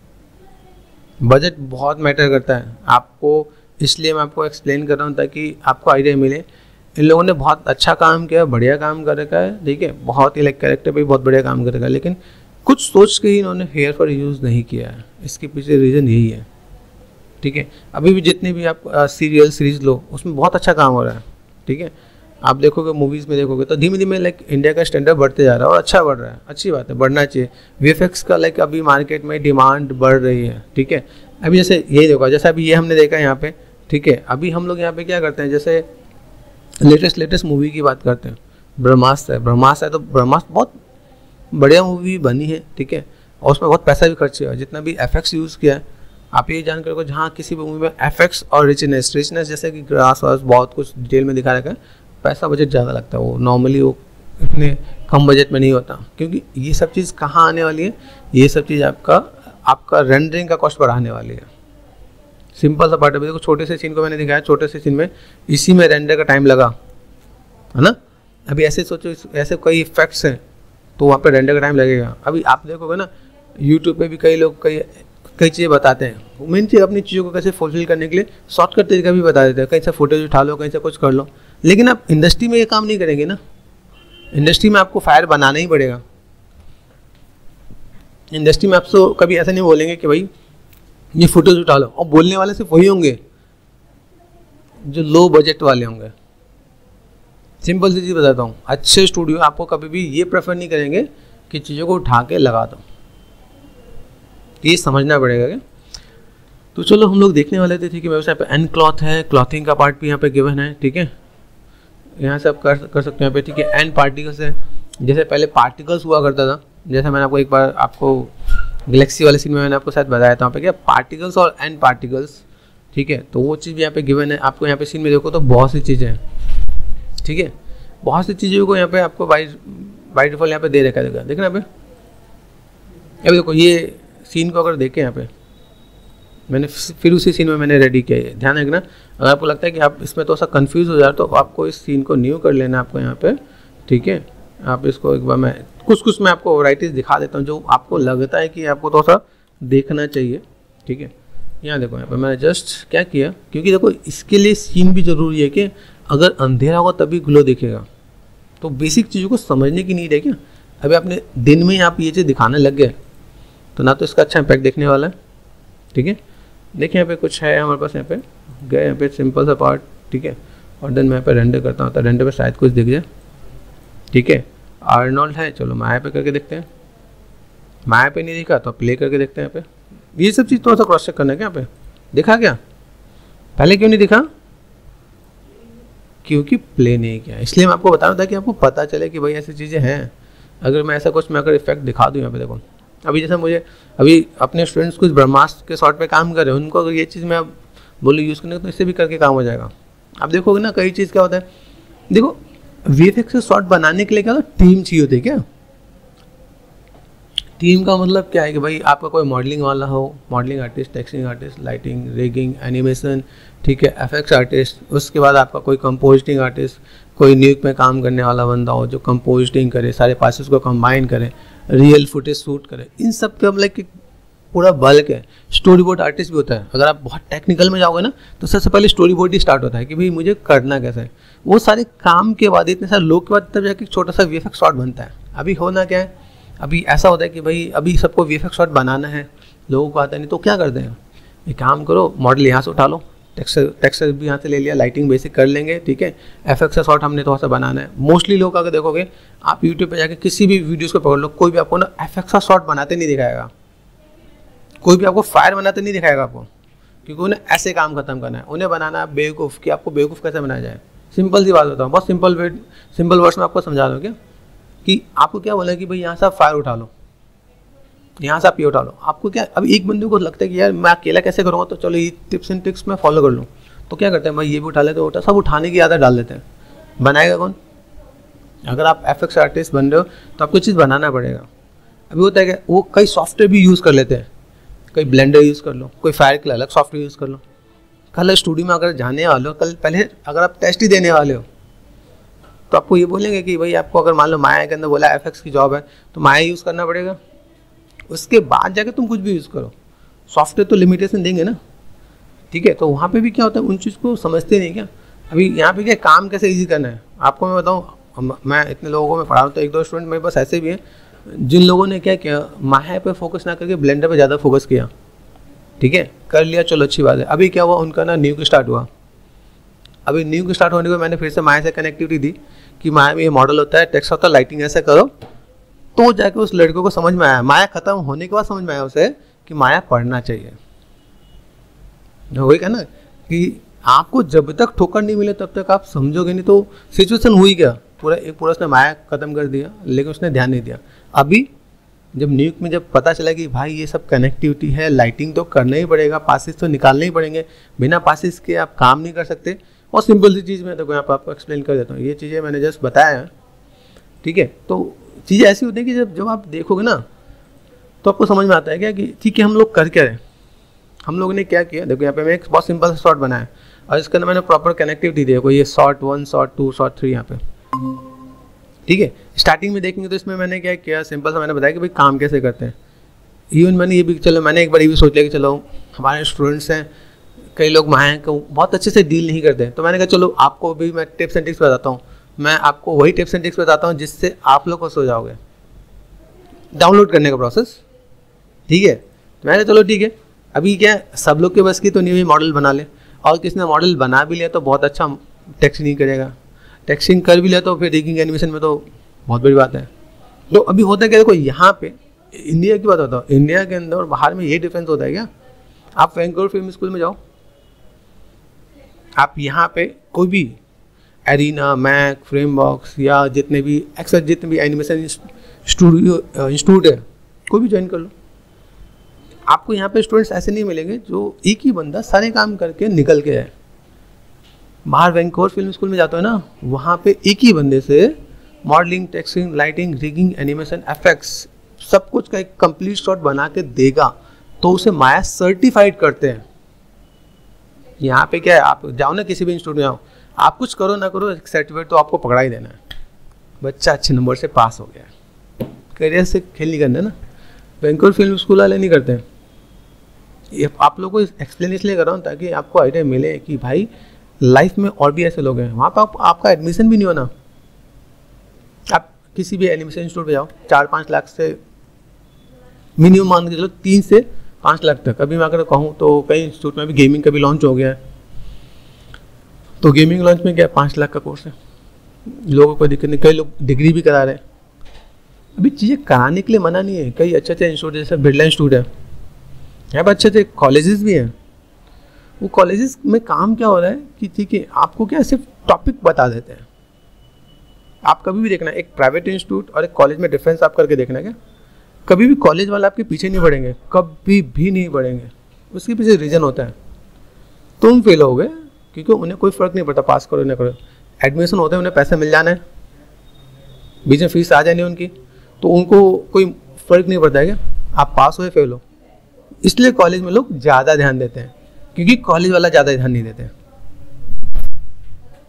बजट बहुत मैटर करता है आपको, इसलिए मैं आपको एक्सप्लेन कर रहा हूँ ताकि आपको आइडिया मिले। इन लोगों ने बहुत अच्छा काम किया, बढ़िया काम कर रखा है, ठीक है। बहुत ही लाइक कैरेक्टर पे भी बहुत बढ़िया काम कर रखा है, लेकिन कुछ सोच के ही इन्होंने हेयर फॉर यूज़ नहीं किया है। इसके पीछे रीज़न यही है, ठीक है। अभी भी जितने भी आप सीरियल सीरीज लो उसमें बहुत अच्छा काम हो रहा है, ठीक है। आप देखोगे मूवीज़ में देखोगे तो धीमे धीमे लाइक इंडिया का स्टैंडर्ड बढ़ते जा रहा है और अच्छा बढ़ रहा है, अच्छी बात है, बढ़ना चाहिए। वीएफएक्स का लाइक अभी मार्केट में डिमांड बढ़ रही है, ठीक है। अभी जैसे यही देखो, जैसे अभी ये हमने देखा यहाँ पे, ठीक है। अभी हम लोग यहाँ पे क्या करते हैं, जैसे लेटेस्ट मूवी की बात करते हैं, ब्रह्मास्त्र है तो ब्रह्मास्त्र बहुत बढ़िया मूवी बनी है, ठीक है। और उसमें बहुत पैसा भी खर्च हुआ, जितना भी एफएक्स यूज़ किया है। आप ये जानकर को जहाँ किसी भी मूवी में एफएक्स और रिचनेस जैसे कि ग्रास वास बहुत कुछ डिटेल में दिखा रखा है, पैसा बजट ज़्यादा लगता है। वो नॉर्मली वो इतने कम बजट में नहीं होता, क्योंकि ये सब चीज़ कहाँ आने वाली है, ये सब चीज़ आपका रेंडरिंग का कॉस्ट बढ़ाने वाली है। सिंपल सा पार्ट है, देखो छोटे से सीन को मैंने दिखाया, छोटे से सीन में इसी में रेंडर का टाइम लगा है ना। अभी ऐसे सोचो, ऐसे कई इफेक्ट्स हैं तो वहाँ पे रेंडर का टाइम लगेगा। अभी आप देखोगे ना यूट्यूब पे भी कई लोग कई चीज़ें बताते हैं। मेन चीज़ अपनी चीज़ों को कैसे फुलफिल करने के लिए शॉर्टकट तरीका भी बता देते हैं, कहीं से फुटेज उठा लो, कहीं से कुछ कर लो। लेकिन आप इंडस्ट्री में ये काम नहीं करेंगे ना। इंडस्ट्री में आपको फायर बनाना ही पड़ेगा। इंडस्ट्री में आपसे कभी ऐसा नहीं बोलेंगे कि भाई ये फुटेज उठा लो, और बोलने वाले सिर्फ वही होंगे जो लो बजट वाले होंगे। सिंपल सी चीज़ बताता हूँ, अच्छे स्टूडियो आपको कभी भी ये प्रेफर नहीं करेंगे कि चीज़ों को उठा के लगा दो, ये समझना पड़ेगा क्या। तो चलो हम लोग देखने वाले थे, ठीक है। व्यवसाय पे एंड क्लॉथ है, क्लॉथिंग का पार्ट भी यहाँ पे गिवन है, ठीक है। यहाँ से आप कर सकते हैं यहाँ पे, ठीक है। एंड पार्टिकल्स है, जैसे पहले पार्टिकल्स हुआ करता था, जैसे मैंने आपको एक बार आपको गैलेक्सी वाले सीन में मैंने आपको शायद बताया था, वहाँ पे क्या पार्टिकल्स और एंड पार्टिकल्स, ठीक है। तो वो चीज़ भी यहाँ पे गिवन है आपको। यहाँ पे सीन में देखो तो बहुत सी चीज़ें हैं, ठीक है। बहुत सी चीज़ों को यहाँ पे आपको बाई डिफॉल्ट यहाँ पे दे रखा है, देखना यहाँ पे। अभी देखो ये सीन को अगर देखें यहाँ पे, मैंने फिर उसी सीन में मैंने रेडी किया है, ध्यान रखना। अगर आपको लगता है कि आप इसमें तो सा कंफ्यूज हो जाए तो आपको इस सीन को न्यू कर लेना आपको यहाँ पे, ठीक है। आप इसको एक बार मैं कुछ मैं आपको वैराइटीज़ दिखा देता हूँ जो आपको लगता है कि आपको थोड़ा सा देखना चाहिए, ठीक है। यहाँ देखो, यहाँ पे मैंने जस्ट क्या किया, क्योंकि देखो इसके लिए सीन भी ज़रूरी है कि अगर अंधेरा होगा तभी ग्लो दिखेगा। तो बेसिक चीज़ों को समझने की नीड है क्या। अभी आपने दिन में ही आप ये चीज़ दिखाने लग गए तो ना तो इसका अच्छा इम्पैक्ट देखने वाला है, ठीक है। देखिए यहाँ पे कुछ है हमारे पास, यहाँ पे गए, यहाँ पे सिंपल सा पार्ट, ठीक है। और देन मैं यहाँ पे रेंडर करता हूँ, तो रेंडर पे शायद कुछ दिख जाए, ठीक है। आर्नोल्ड है, चलो माया पे करके देखते हैं। माया पे नहीं दिखा तो प्ले करके देखते हैं। यहाँ पे ये सब चीज़ थोड़ा सा क्रॉस चेक करना है क्या। यहाँ पे दिखा क्या, पहले क्यों नहीं दिखा, क्योंकि प्ले नहीं किया। इसलिए मैं आपको बता रहा था कि आपको पता चले कि भाई ऐसी चीज़ें हैं। अगर मैं ऐसा कुछ मैं अगर इफेक्ट दिखा दूँ यहाँ पे, देखो अभी जैसे मुझे अभी अपने स्टूडेंट्स कुछ ब्रह्मास्त्र के शॉर्ट पे काम कर रहे हैं, उनको अगर ये चीज़ मैं अब बोलूँ यूज़ करने तो इससे भी करके काम हो जाएगा। आप देखोगे ना कई चीज़ क्या होता है, देखो वीएफएक्स से शॉर्ट बनाने के लिए क्या टीम चाहिए होती है क्या। टीम का मतलब क्या है कि भाई आपका कोई मॉडलिंग वाला हो, modelling artist, texturing artist, lighting, rigging, animation, ठीक है, एफएक्स आर्टिस्ट। उसके बाद आपका कोई कंपोजिटिंग आर्टिस्ट, कोई न्यूक में काम करने वाला बंदा हो जो कंपोजिटिंग करे, सारे पासेस को कंबाइन करे, रियल फुटेज शूट करे। इन सब का मतलब पूरा बल्क है। स्टोरी बोर्ड आर्टिस्ट भी होता है। अगर आप बहुत टेक्निकल में जाओगे ना तो सबसे पहले स्टोरी बोर्ड ही स्टार्ट होता है कि भाई मुझे करना कैसा है। वो सारे काम के बाद, इतने सारे लोग के बाद तब जाके छोटा सा वीएफएक्स शॉट बनता है। अभी होना क्या है, अभी ऐसा होता है कि भाई अभी सबको वीएफएक्स शॉट बनाना है, लोगों को आता नहीं, तो क्या करते हैं, एक काम करो, मॉडल यहाँ से उठा लो, टेक्सचर भी यहाँ से ले लिया, लाइटिंग बेसिक कर लेंगे, ठीक है, एफएक्स का शॉट हमने थोड़ा सा बनाना है। मोस्टली लोग अगर देखोगे आप यूट्यूब पे जाके किसी भी वीडियोस को पकड़ लो, कोई भी आपको ना एफएक्स का शॉट बनाते नहीं दिखाएगा, कोई भी आपको फायर बनाते नहीं दिखाएगा आपको, क्योंकि उन्हें ऐसे काम खत्म करना है। उन्हें बनाना है बेवकूफ़, कि आपको बेवकूफ़ कैसे बनाया जाए। सिंपल सी बात होता है, बहुत सिंपल वर्ड्स में आपको समझा दूँ क्या, कि आपको क्या बोला कि भाई यहाँ से आप फायर उठा लो, यहाँ से आप ये उठा लो। आपको क्या, अभी एक बंदे को लगता है कि यार मैं अकेला कैसे करूँगा, तो चलो ये टिप्स एंड ट्रिक्स मैं फॉलो कर लूँ। तो क्या करते हैं भाई, ये भी उठा लेते हैं, उठा सब उठाने की आदत डाल देते हैं। बनाएगा कौन? अगर आप एफएक्स आर्टिस्ट बन रहे हो तो आपको चीज़ बनाना पड़ेगा। अभी होता है कि वो कई सॉफ्टवेयर भी यूज़ कर लेते हैं, कई ब्लेंडर यूज़ कर लो, कोई फायर के लिए अलग सॉफ्टवेयर यूज़ कर लो। कल स्टूडियो में अगर जाने वाले हो, कल पहले अगर आप टेस्ट ही देने वाले हो तो आपको ये बोलेंगे कि भाई आपको अगर मान लो माया के अंदर बोला एफएक्स की जॉब है तो माया यूज़ करना पड़ेगा, उसके बाद जाकर तुम कुछ भी यूज़ करो। सॉफ्टवेयर तो लिमिटेशन देंगे ना, ठीक है। तो वहाँ पे भी क्या होता है, उन चीज़ को समझते नहीं क्या। अभी यहाँ पे क्या काम कैसे ईजी करना है आपको मैं बताऊँ। मैं इतने लोगों को मैं पढ़ा हूँ, तो एक दो स्टूडेंट मेरे पास ऐसे भी हैं जिन लोगों ने क्या किया, माया पे फोकस ना करके ब्लेंडर पे ज़्यादा फोकस किया, ठीक है, कर लिया, चलो अच्छी बात है। अभी क्या हुआ, उनका ना न्यू स्टार्ट हुआ। अभी न्यू के स्टार्ट होने को मैंने फिर से माया से कनेक्टिविटी दी कि माया में ये मॉडल होता है, टेक्स्ट होता है, लाइटिंग ऐसे करो, तो जाके उस लड़के को समझ में आया। माया खत्म होने के बाद समझ में आया उसे कि माया पढ़ना चाहिए। वही क्या ना कि आपको जब तक ठोकर नहीं मिले तब तक आप समझोगे नहीं। तो सिचुएशन हुई क्या, पूरा उसने माया खत्म कर दिया, लेकिन उसने ध्यान नहीं दिया। अभी जब न्यूक में जब पता चला कि भाई ये सब कनेक्टिविटी है, लाइटिंग तो करना ही पड़ेगा, पासेस तो निकालने ही पड़ेंगे, बिना पासेस के आप काम नहीं कर सकते। और सिंपल सी चीज़ मैं तो यहाँ पर आपको एक्सप्लेन कर देता हूँ, ये चीज़ें मैंने जस्ट बताया है, ठीक है। तो चीज़ें ऐसी होती है कि जब आप देखोगे ना तो आपको समझ में आता है क्या कि ठीक है हम लोग कर क्या रहे। हम लोगों ने क्या किया, देखो यहाँ पे मैं एक बहुत सिंपल सा शॉट बनाया और इसके अंदर मैंने प्रॉपर कनेक्टिविटी दी है, कोई ये शॉट 1 शॉट 2 शॉट 3 यहाँ पे, ठीक है। स्टार्टिंग में देखेंगे तो इसमें मैंने क्या किया, सिंपल सा मैंने बताया कि भाई काम कैसे करते हैं। इवन मैंने ये भी, चलो मैंने एक बार ये भी सोच लिया कि चलो हमारे स्टूडेंट्स हैं, कई लोग माया को बहुत अच्छे से डील नहीं करते, तो मैंने कहा चलो आपको भी मैं टिप्स एंड ट्रिक्स बताता हूँ। मैं आपको वही टिप्स एंड ट्रिक्स बताता हूँ जिससे आप लोग खुश हो जाओगे। डाउनलोड करने का प्रोसेस, ठीक है। तो मैंने चलो ठीक है, अभी क्या सब लोग के बस की तो नहीं हुई मॉडल बना ले, और किसने मॉडल बना भी लिया तो बहुत अच्छा टेक्स्ट नहीं करेगा, टेक्स्टिंग कर भी लिया तो फिर रिगिंग एनिमेशन में तो बहुत बड़ी बात है। तो अभी होता है क्या, देखो यहाँ पे इंडिया की बात होता है, इंडिया के अंदर और बाहर में ये डिफरेंस होता है क्या। आप वैंकूवर फिल्म स्कूल में जाओ, आप यहाँ पे कोई भी एरिना, मैक, फ्रेमवर्क्स या जितने भी एनिमेशन स्टूडियो इंस्टीट्यूट है, कोई भी ज्वाइन कर लो। आपको यहाँ पे स्टूडेंट्स ऐसे नहीं मिलेंगे जो एक ही बंदा सारे काम करके निकल के है। बाहर वैंकूवर फिल्म स्कूल में जाते हो ना, वहाँ पे एक ही बंदे से modelling, texturing, lighting, rigging, animation, effects सब कुछ का एक कंप्लीट शॉट बना के देगा, तो उसे माया सर्टिफाइड करते हैं। यहाँ पे क्या है, आप जाओ ना किसी भी इंस्टीट्यूट में जाओ, आप कुछ करो ना करो, एक सर्टिफिकेट तो आपको पकड़ा ही देना है, बच्चा अच्छे नंबर से पास हो गया है। करियर से खेल नहीं करना ना, वैंकूवर फिल्म स्कूल वाले नहीं करते हैं। ये आप लोगों को एक्सप्लेन इसलिए कर रहा हूँ ताकि आपको आइडिया मिले कि भाई लाइफ में और भी ऐसे लोग हैं। वहाँ पर आपका एडमिशन भी नहीं होना, आप किसी भी एनिमेशन इंस्टीट्यूट में जाओ, 4-5 लाख से मिनिमम मान के चलो 3 से 5 लाख तक। अभी मैं अगर कहूँ तो कई इंस्टीट्यूट में भी गेमिंग का भी लॉन्च हो गया है, तो गेमिंग लॉन्च में क्या 5 लाख का कोर्स है, लोगों को दिक्कत नहीं, कई लोग डिग्री भी करा रहे हैं। अभी चीज़ें कराने के लिए मना नहीं है, कई अच्छे अच्छे इंस्टीट्यूट जैसे बिरला इंस्टीट्यूट है, यहाँ पर अच्छे अच्छे कॉलेजेस भी हैं। वो कॉलेजेस में काम क्या हो रहा है कि ठीक है आपको क्या सिर्फ टॉपिक बता देते हैं। आप कभी भी देखना, एक प्राइवेट इंस्टीट्यूट और एक कॉलेज में डिफरेंस आप करके देखना, क्या कभी भी कॉलेज वाले आपके पीछे नहीं पड़ेंगे, कभी भी नहीं पड़ेंगे। उसके पीछे रीज़न होता है, तुम फेल होगे क्योंकि उन्हें कोई फ़र्क नहीं पड़ता पास करो ना करो, एडमिशन होते हैं, उन्हें पैसे मिल जाना है, बीच में फीस आ जानी है उनकी, तो उनको कोई फ़र्क नहीं पड़ता है क्या आप पास हो या फेल हो। इसलिए कॉलेज में लोग ज़्यादा ध्यान देते हैं, क्योंकि कॉलेज वाला ज़्यादा ध्यान नहीं देते,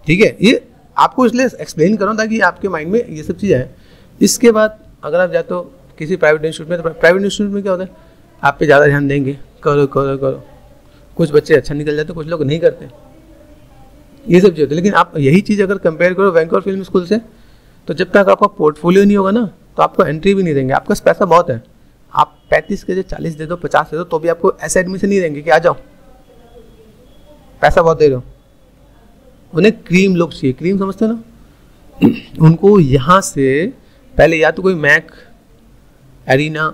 ठीक है। ये आपको इसलिए एक्सप्लेन करूँ ताकि आपके माइंड में ये सब चीज़ें हैं। इसके बाद अगर आप जाते हो किसी प्राइवेट इंस्टीट्यूट में, तो प्राइवेट इंस्टीट्यूट में क्या होता है, आप पे ज़्यादा ध्यान देंगे, करो करो करो। कुछ बच्चे अच्छा निकल जाते, कुछ लोग नहीं करते, ये सब चीज़ होती है। लेकिन आप यही चीज़ अगर कंपेयर करो वैंकूवर फिल्म स्कूल से, तो जब तक आपका पोर्टफोलियो नहीं होगा ना, तो आपको एंट्री भी नहीं देंगे। आपका पैसा बहुत है, आप 35 के 40 दे दो, 50 दे दो, तो भी आपको ऐसे एडमिशन नहीं देंगे कि आ जाओ, पैसा बहुत दे दो। उन्हें क्रीम लोग चाहिए, क्रीम समझते हो ना। उनको यहाँ से पहले या तो कोई मैक, एरिना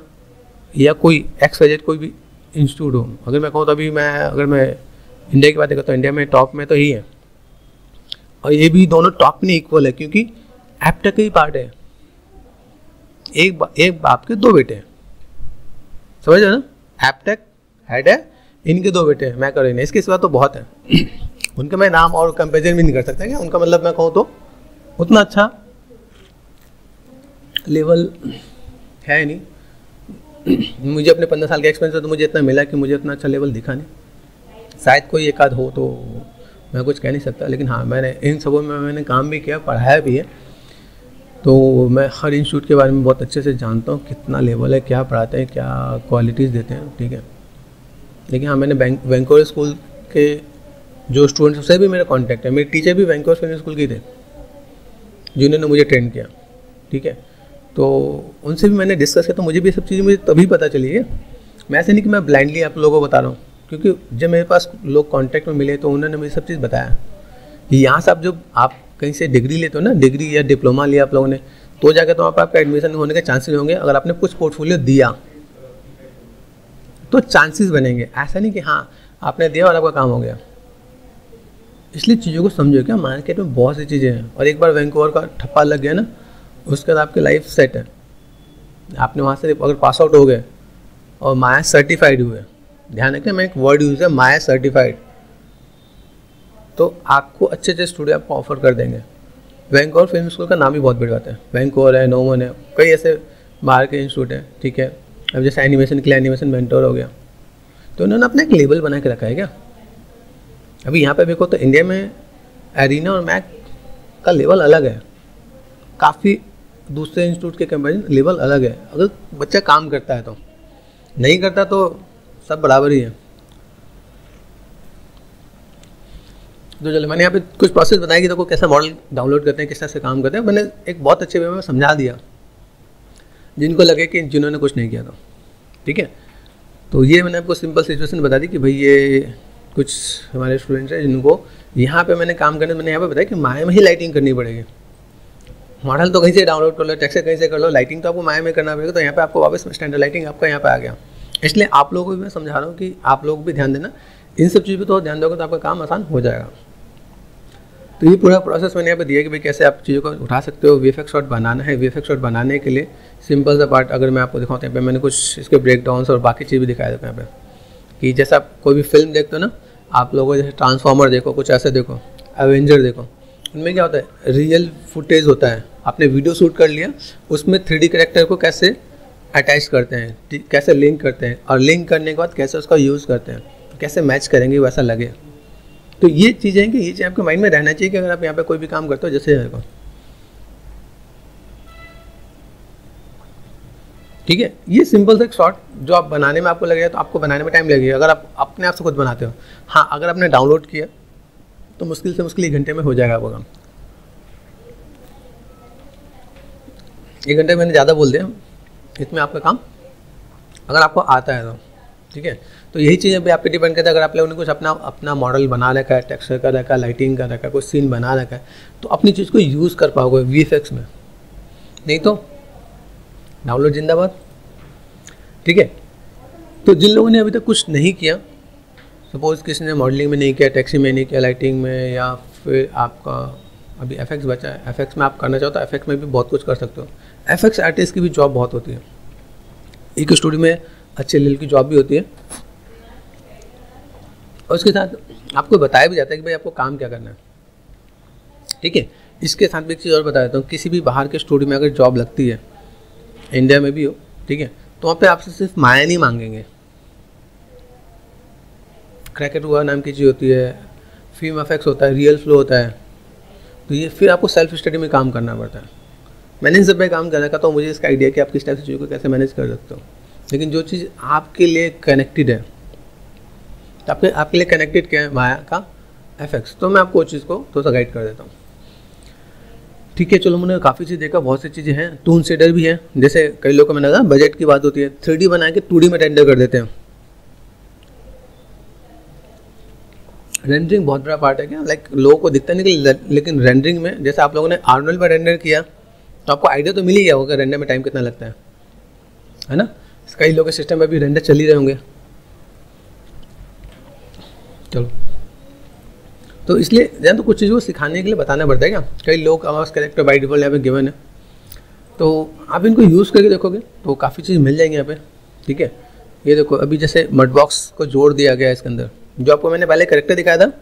या कोई XYZ कोई भी इंस्टीट्यूट हो। अगर मैं कहूँ तो अभी अगर मैं इंडिया की बात करूँ तो इंडिया में टॉप में तो यही है, और ये भी दोनों टॉप में इक्वल है, क्योंकि एप्टेक का ही पार्ट है। एक बाप के दो बेटे हैं, समझ रहे ना। एप्टेक हेड है, इनके दो बेटे हैं, मैं कर रही, इसके सिवा तो बहुत है। उनका मैं नाम और कंपेरिजन भी नहीं कर सकता क्या, उनका मतलब मैं कहूँ तो उतना अच्छा लेवल है नहीं। मुझे अपने 15 साल का एक्सपीरियंस है तो मुझे इतना मिला कि मुझे उतना अच्छा लेवल दिखा नहीं। शायद कोई एक आध हो तो मैं कुछ कह नहीं सकता, लेकिन हाँ मैंने इन सबों में मैंने काम भी किया, पढ़ाया भी है, तो मैं हर इंस्टीट्यूट के बारे में बहुत अच्छे से जानता हूँ, कितना लेवल है, क्या पढ़ाते हैं, क्या क्वालिटीज़ देते हैं, ठीक है। लेकिन हाँ मैंने वैंकूवर स्कूल के जो स्टूडेंट्स उससे भी मेरा कॉन्टैक्ट है। मेरे टीचर भी वैंकूवर फिल्म स्कूल के थे जिन्होंने मुझे ट्रेन किया, ठीक है। तो उनसे भी मैंने डिस्कस किया, तो मुझे भी सब चीज़ें मुझे तभी पता चली है। मैं ऐसे नहीं कि मैं ब्लाइंडली आप लोगों को बता रहा हूँ, क्योंकि जब मेरे पास लोग कांटेक्ट में मिले तो उन्होंने मुझे सब चीज़ बताया कि यहाँ से आप कहीं से डिग्री लेते हो ना, डिग्री या डिप्लोमा लिया आप लोगों ने, तो जाकर तो आपका एडमिशन होने के चांसेस होंगे। अगर आपने कुछ पोर्टफोलियो दिया तो चांसेस बनेंगे, ऐसा नहीं कि हाँ आपने दिया और आपका काम हो गया। इसलिए चीज़ों को समझो, क्या मार्केट में बहुत सी चीज़ें हैं, और एक बार वैंकूवर का ठप्पा लग गया ना, उसके बाद आपकी लाइफ सेट है। आपने वहाँ से अगर पास आउट हो गए और माया सर्टिफाइड हुए, ध्यान रखें मैं एक वर्ड यूज़ है माया सर्टिफाइड, तो आपको अच्छे अच्छे स्टूडियो आपको ऑफर कर देंगे। वैंकूवर फिल्म स्कूल का नाम ही बहुत बड़ी बात है, वैंकूवर है, नोमन है, कई ऐसे बाहर के इंस्टीट्यूट हैं, ठीक है। अब जैसे एनिमेशन के लिए एनिमेशन मेंटोर हो गया, तो उन्होंने अपना एक लेबल बना के रखा है क्या। अभी यहाँ पे देखो तो इंडिया में एरिना और मैक का लेवल अलग है, काफ़ी दूसरे इंस्टीट्यूट के कंपेरिजन लेवल अलग है। अगर बच्चा काम करता है तो, नहीं करता तो सब बराबर ही है। तो चलो मैंने यहाँ पे कुछ प्रोसेस बताया कि देखो कैसा मॉडल डाउनलोड करते हैं, किस तरह से काम करते हैं। मैंने एक बहुत अच्छे वे में समझा दिया जिनको लगे कि जिन्होंने कुछ नहीं किया था, ठीक है। तो ये मैंने आपको सिंपल सिचुएशन बता दी कि भाई ये कुछ हमारे स्टूडेंट्स हैं जिनको यहाँ पे मैंने काम करने, मैंने यहाँ पे बताया कि माया में ही लाइटिंग करनी पड़ेगी। मॉडल तो कहीं से डाउनलोड कर लो, टेक्सचर कहीं से कर लो, लाइटिंग तो आपको माया में करना पड़ेगा। तो यहाँ पे आपको वापस स्टैंडर्ड लाइटिंग आपका यहाँ पे आ गया। इसलिए आप लोगों को भी मैं समझा रहा हूँ कि आप लोग भी ध्यान देना, इन सब चीज़ पर तो ध्यान दोगे तो आपका काम आसान हो जाएगा। तो ये पूरा प्रोसेस मैंने यहाँ पे दिया कि भाई कैसे आप चीज़ों को उठा सकते हो। वीएफएक्स शॉट बनाना है, वीएफएक्स शॉट बनाने के लिए सिंपल सा पार्ट अगर मैं आपको दिखाऊँ, यहाँ पे मैंने कुछ इसके ब्रेक डाउन्स और बाकी चीज़ भी दिखाया था यहाँ पे, कि जैसे आप कोई भी फिल्म देखते हो ना, आप लोगों जैसे ट्रांसफॉर्मर देखो, कुछ ऐसे देखो, एवेंजर देखो, उनमें क्या होता है रियल फुटेज होता है। आपने वीडियो शूट कर लिया, उसमें 3D कैरेक्टर को कैसे अटैच करते हैं, कैसे लिंक करते हैं, और लिंक करने के बाद कैसे उसका यूज़ करते हैं, कैसे मैच करेंगे वैसा लगे। तो ये चीज़ें हैं कि ये चीज़ आपके माइंड में रहना चाहिए कि अगर आप यहाँ पे कोई भी काम करते हो, जैसे देखो, ठीक है। ये सिंपल सा एक शॉट जो आप बनाने में आपको लगेगा, तो आपको बनाने में टाइम लगेगा अगर आप अपने आप से खुद बनाते हो। हाँ अगर आपने डाउनलोड किया तो मुश्किल से मुश्किल 1 घंटे में हो जाएगा आपका काम। 1 घंटे मैंने ज़्यादा बोल दिया, इसमें आपका काम अगर आपको आता है तो, ठीक है। तो यही चीज़ें भी आप पे डिपेंड करता है। अगर आप लोगों ने कुछ अपना मॉडल बना रखा है, टेक्सचर का रखा है, लाइटिंग का रखा है, कुछ सीन बना रखा है, तो अपनी चीज़ को यूज़ कर पाओगे वीएफएक्स में, नहीं तो डाउनलोड जिंदाबाद, ठीक है। तो जिन लोगों ने अभी तक कुछ नहीं किया, सपोज़ किसी ने मॉडलिंग में नहीं किया, टैक्सी में नहीं किया, लाइटिंग में, या फिर आपका अभी एफएक्स बचा है, एफएक्स में आप करना चाहो तो एफएक्स में भी बहुत कुछ कर सकते हो। एफएक्स आर्टिस्ट की भी जॉब बहुत होती है, एक स्टूडियो में अच्छे लेवल की जॉब भी होती है, और उसके साथ आपको बताया भी जाता है कि भाई आपको काम क्या करना है, ठीक है। इसके साथ भी एक चीज़ और बता देता हूँ, किसी भी बाहर के स्टूडियो में अगर जॉब लगती है, इंडिया में भी हो, ठीक है, तो वहाँ पे आपसे सिर्फ माया नहीं मांगेंगे। क्रैकेट हुआ नाम की चीज़ होती है, फिल्म इफेक्ट्स होता है, रियल फ्लो होता है, तो ये फिर आपको सेल्फ स्टडी में काम करना पड़ता है। मैंने इन सब पे काम करने का, तो मुझे इसका आइडिया कि आप किस टाइप से चीज़ों को कैसे मैनेज कर सकते हो। लेकिन जो चीज़ आपके लिए कनेक्टेड है, तो आपके लिए कनेक्टेड क्या है, माया का एफएक्स, तो मैं आपको उस चीज़ को थोड़ा सा गाइड कर देता हूँ, ठीक है। चलो मैंने काफ़ी चीज़ देखा, बहुत सी चीज़ें हैं। टून शेडर भी है, जैसे कई लोगों को मैंने कहा बजट की बात होती है, 3D बना के 2D में रेंडर कर देते हैं। रेंडरिंग बहुत बड़ा पार्ट है क्या, लाइक लोगों को दिखता नहीं, लेकिन रेंडरिंग में जैसे आप लोगों ने आर्नोल्ड पर रेंडर किया तो आपको आइडिया तो मिल ही गया होगा रेंडर में टाइम कितना लगता है ना। कई लोगों के सिस्टम में भी रेंडर चल ही रहे होंगे। चलो तो इसलिए जान तो कुछ चीज़ों को सिखाने के लिए बताना पड़ता है क्या। कई लोग हमारे पास कैरेक्टर बाई डिफॉल्ट यहाँ पे गिवन है, तो आप इनको यूज़ करके देखोगे तो काफ़ी चीज़ मिल जाएंगी यहाँ पे। ठीक है, ये देखो अभी जैसे मडबॉक्स को जोड़ दिया गया है इसके अंदर, जो आपको मैंने पहले कैरेक्टर दिखाया था।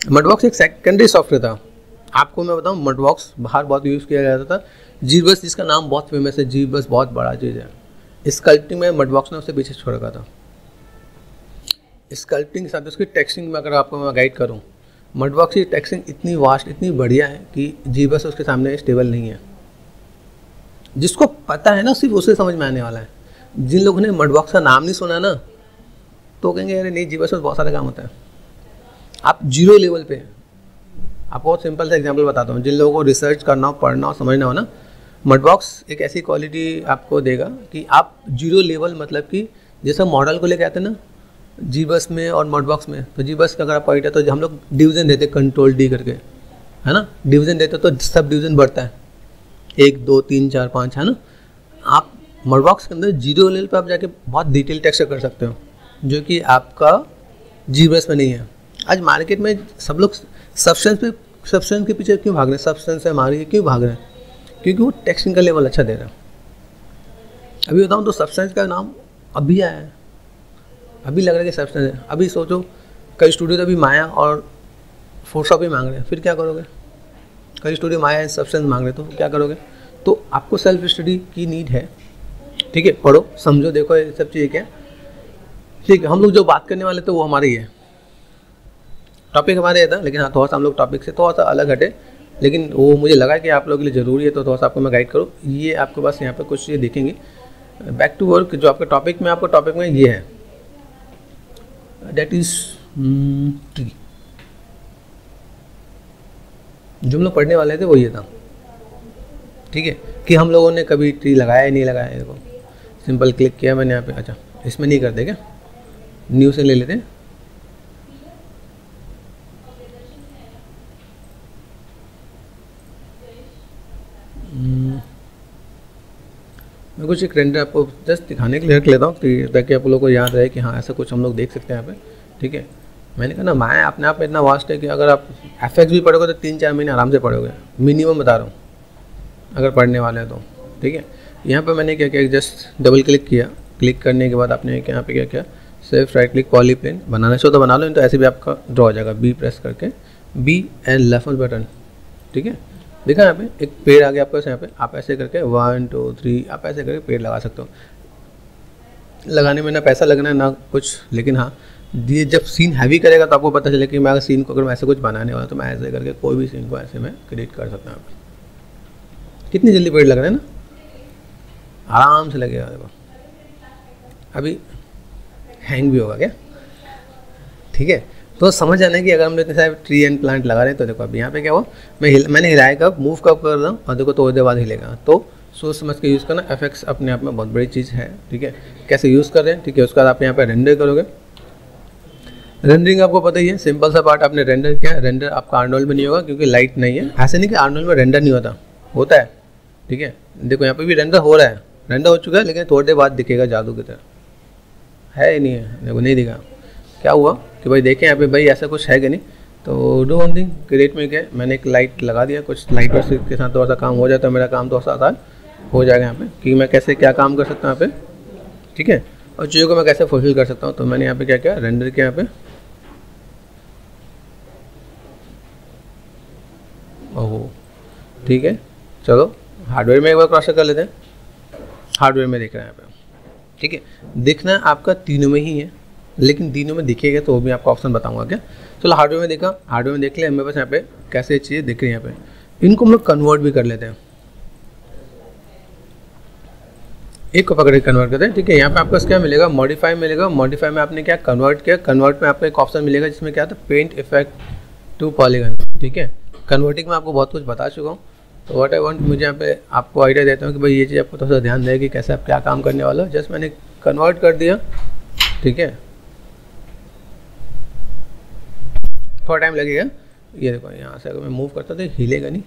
मडबॉक्स एक सेकेंडरी सॉफ्टवेयर था। आपको मैं बताऊँ, मडबॉक्स बाहर बहुत यूज़ किया जाता था। जीबस जिसका नाम बहुत फेमस है, जीबस बहुत बड़ा चीज़ है। स्कल्पटिंग में मडबॉक्स ने उससे पीछे छोड़ रखा था। स्कल्पटिंग के साथ उसकी टेक्सटिंग में अगर आपको मैं गाइड करूँ, मडबॉक्स की टेक्सटिंग इतनी वास्ट, इतनी बढ़िया है कि जीबस उसके सामने स्टेबल नहीं है। जिसको पता है ना, सिर्फ उसे समझ में आने वाला है। जिन लोगों ने मडबॉक्स का नाम नहीं सुना ना, तो कहेंगे अरे नहीं, जीबस में बहुत सारा काम होता है। आप जीरो लेवल पे, आपको बहुत सिंपल सा एग्जांपल बताता हूँ। जिन लोगों को रिसर्च करना हो, पढ़ना हो, समझना हो ना, मडबॉक्स एक ऐसी क्वालिटी आपको देगा कि आप जीरो लेवल, मतलब कि जैसा मॉडल को लेके आते हैं ना जीबस में और मडबॉक्स में, तो जीबस का अगर आप पॉइंट है तो हम लोग डिवीजन देते, कंट्रोल डी करके, है ना, डिवीजन देते तो सब डिवीजन बढ़ता है, 1 2 3 4 5, है ना। आप मडबॉक्स के अंदर जीरो लेवल पे आप जाके बहुत डिटेल टेक्सचर कर सकते हो, जो कि आपका जीबस में नहीं है। आज मार्केट में सब लोग सब्सटेंस के पीछे क्यों भाग रहे हैं, सब्सटेंस है हमारी, क्यों भाग रहे हैं? क्योंकि वो टेक्सटिंग का लेवल अच्छा दे रहा है। अभी बताऊँ तो सब्सटेंस का नाम अभी आया है, अभी लग रहा है कि सब्सटेंस है। अभी सोचो कई स्टूडियो तो अभी माया और फोटोशॉप ही मांग रहे हैं, फिर क्या करोगे? कई स्टूडियो माया एंड सब्सटेंस मांग रहे, तो क्या करोगे? तो आपको सेल्फ स्टडी की नीड है। ठीक है, पढ़ो, समझो, देखो ये सब चीज़ें क्या। ठीक है, हम लोग जो बात करने वाले थे वो हमारी है, टॉपिक हमारे ये था, लेकिन हाँ थोड़ा सा हम लोग टॉपिक से थोड़ा सा अलग हटे, लेकिन वो मुझे लगा कि आप लोगों के लिए ज़रूरी है, तो थोड़ा सा आपको मैं गाइड करूँ। ये आपके पास यहाँ पे कुछ चीज़ें दिखेंगी। बैक टू वर्क जो आपका टॉपिक में, आपका टॉपिक में ये है, दैट इज ट्री। जो हम लोग पढ़ने वाले थे वो ये था। ठीक है, कि हम लोगों ने कभी ट्री लगाया या नहीं लगाया। देखो सिंपल क्लिक किया मैंने यहाँ पे। अच्छा, इसमें नहीं करते क्या, न्यू से ले लेते हैं। मैं कुछ एक रेंडर आपको जस्ट दिखाने के लिए रख लेता हूँ, ताकि आप लोगों को याद रहे कि हाँ ऐसा कुछ हम लोग देख सकते हैं यहाँ पे। ठीक है, मैंने कहा ना माया अपने आप में इतना वास्ट है कि अगर आप एफएक्स भी पढ़ोगे तो 3-4 महीने आराम से पढ़ोगे, मिनिमम बता रहा हूँ, अगर पढ़ने वाले हैं तो। ठीक है, यहाँ पे मैंने क्या किया, जस्ट डबल क्लिक किया। क्लिक करने के बाद आपने यहाँ पे क्या किया, सिर्फ राइट क्लिक पॉलीप्लेन बनाना चाहिए तो बना लो, तो ऐसे भी आपका ड्रॉ हो जाएगा। बी प्रेस करके, बी एंड लेफ्ट बटन। ठीक है, देखा यहाँ पे एक पेड़ आ गया आपके पास। यहाँ पे आप ऐसे करके 1 2 3 आप ऐसे करके पेड़ लगा सकते हो। लगाने में ना पैसा लगना है ना कुछ, लेकिन हाँ ये जब सीन हैवी करेगा तो आपको पता चले कि मैं अगर सीन को, अगर मैं ऐसे कुछ बनाने वाला तो मैं ऐसे करके कोई भी सीन को ऐसे मैं क्रिएट कर सकता हूँ। कितनी जल्दी पेड़ लग रहे हैं ना, आराम से लगेगा। देखो अभी हैंग भी होगा क्या? ठीक है, तो समझ आना कि अगर हम इतने सारे ट्री एंड प्लांट लगा रहे हैं तो देखो अभी यहाँ पे क्या हुआ, मैंने हिलाया कब, मूव कब कर रहा हूँ, और देखो थोड़ी देर बाद हिलेगा। तो सोच समझ के यूज़ करना। एफएक्स अपने आप में बहुत बड़ी चीज़ है। ठीक है, कैसे यूज़ कर रहे हैं। ठीक है, उसके बाद आप यहाँ पे रेंडर करोगे। रेंडरिंग आपको पता ही है, सिंपल सा पार्ट आपने रेंडर किया। रेंडर आपका आर्नोल्ड में नहीं होगा क्योंकि लाइट नहीं है। ऐसे नहीं कि आर्नोल्ड में रेंडर नहीं होता है। ठीक है, देखो यहाँ पे भी रेंडर हो रहा है, रेंडर हो चुका है, लेकिन थोड़ी देर बाद दिखेगा जादू की तरह। है ही नहीं है, देखो नहीं दिखा। क्या हुआ कि भाई देखें यहाँ पे, भाई ऐसा कुछ है कि नहीं। तो डू वन थिंग, क्रिएट में क्या मैंने एक लाइट लगा दिया, कुछ लाइट के साथ थोड़ा सा काम हो जाता है, मेरा काम थोड़ा सा आसान हो जाएगा यहाँ पे, कि मैं कैसे क्या काम कर सकता हूँ यहाँ पे। ठीक है, और चीज़ों को मैं कैसे फुलफिल कर सकता हूँ। तो मैंने यहाँ पे क्या किया, रेंडर किया यहाँ पे। ओहो, ठीक है, चलो हार्डवेयर में एक बार क्रॉस कर लेते हैं। हार्डवेयर में दिख रहा है यहाँ पे। ठीक है, दिखना आपका तीनों में ही है, लेकिन तीनों में दिखेगा तो वो भी आपको ऑप्शन बताऊंगा क्या। चलो हार्डवेयर में देखा, हार्डवेयर में देख लिया। मेरे पास यहाँ पे कैसे चीज़ें दिख रही है यहाँ पे, इनको हम लोग कन्वर्ट भी कर लेते हैं। एक को पकड़ के कन्वर्ट करते हैं। ठीक है, यहाँ पे आपको क्या मिलेगा, मॉडिफाई मिलेगा। मॉडिफाई में आपने क्या कन्वर्ट किया, कन्वर्ट में आपको एक ऑप्शन मिलेगा जिसमें क्या था, पेंट इफेक्ट टू पॉलीगन। ठीक है, कन्वर्टिंग में आपको बहुत कुछ बता चुका हूँ। तो व्हाट आई वांट, मुझे यहाँ पे आपको आइडिया देता हूँ कि भाई ये चीज़ आपको थोड़ा सा ध्यान देगा कि कैसे आप क्या काम करने वाला हो। जस्ट मैंने कन्वर्ट कर दिया। ठीक है, थोड़ा टाइम लगेगा। ये देखो यहाँ से अगर मैं मूव करता तो हिलेगा नहीं।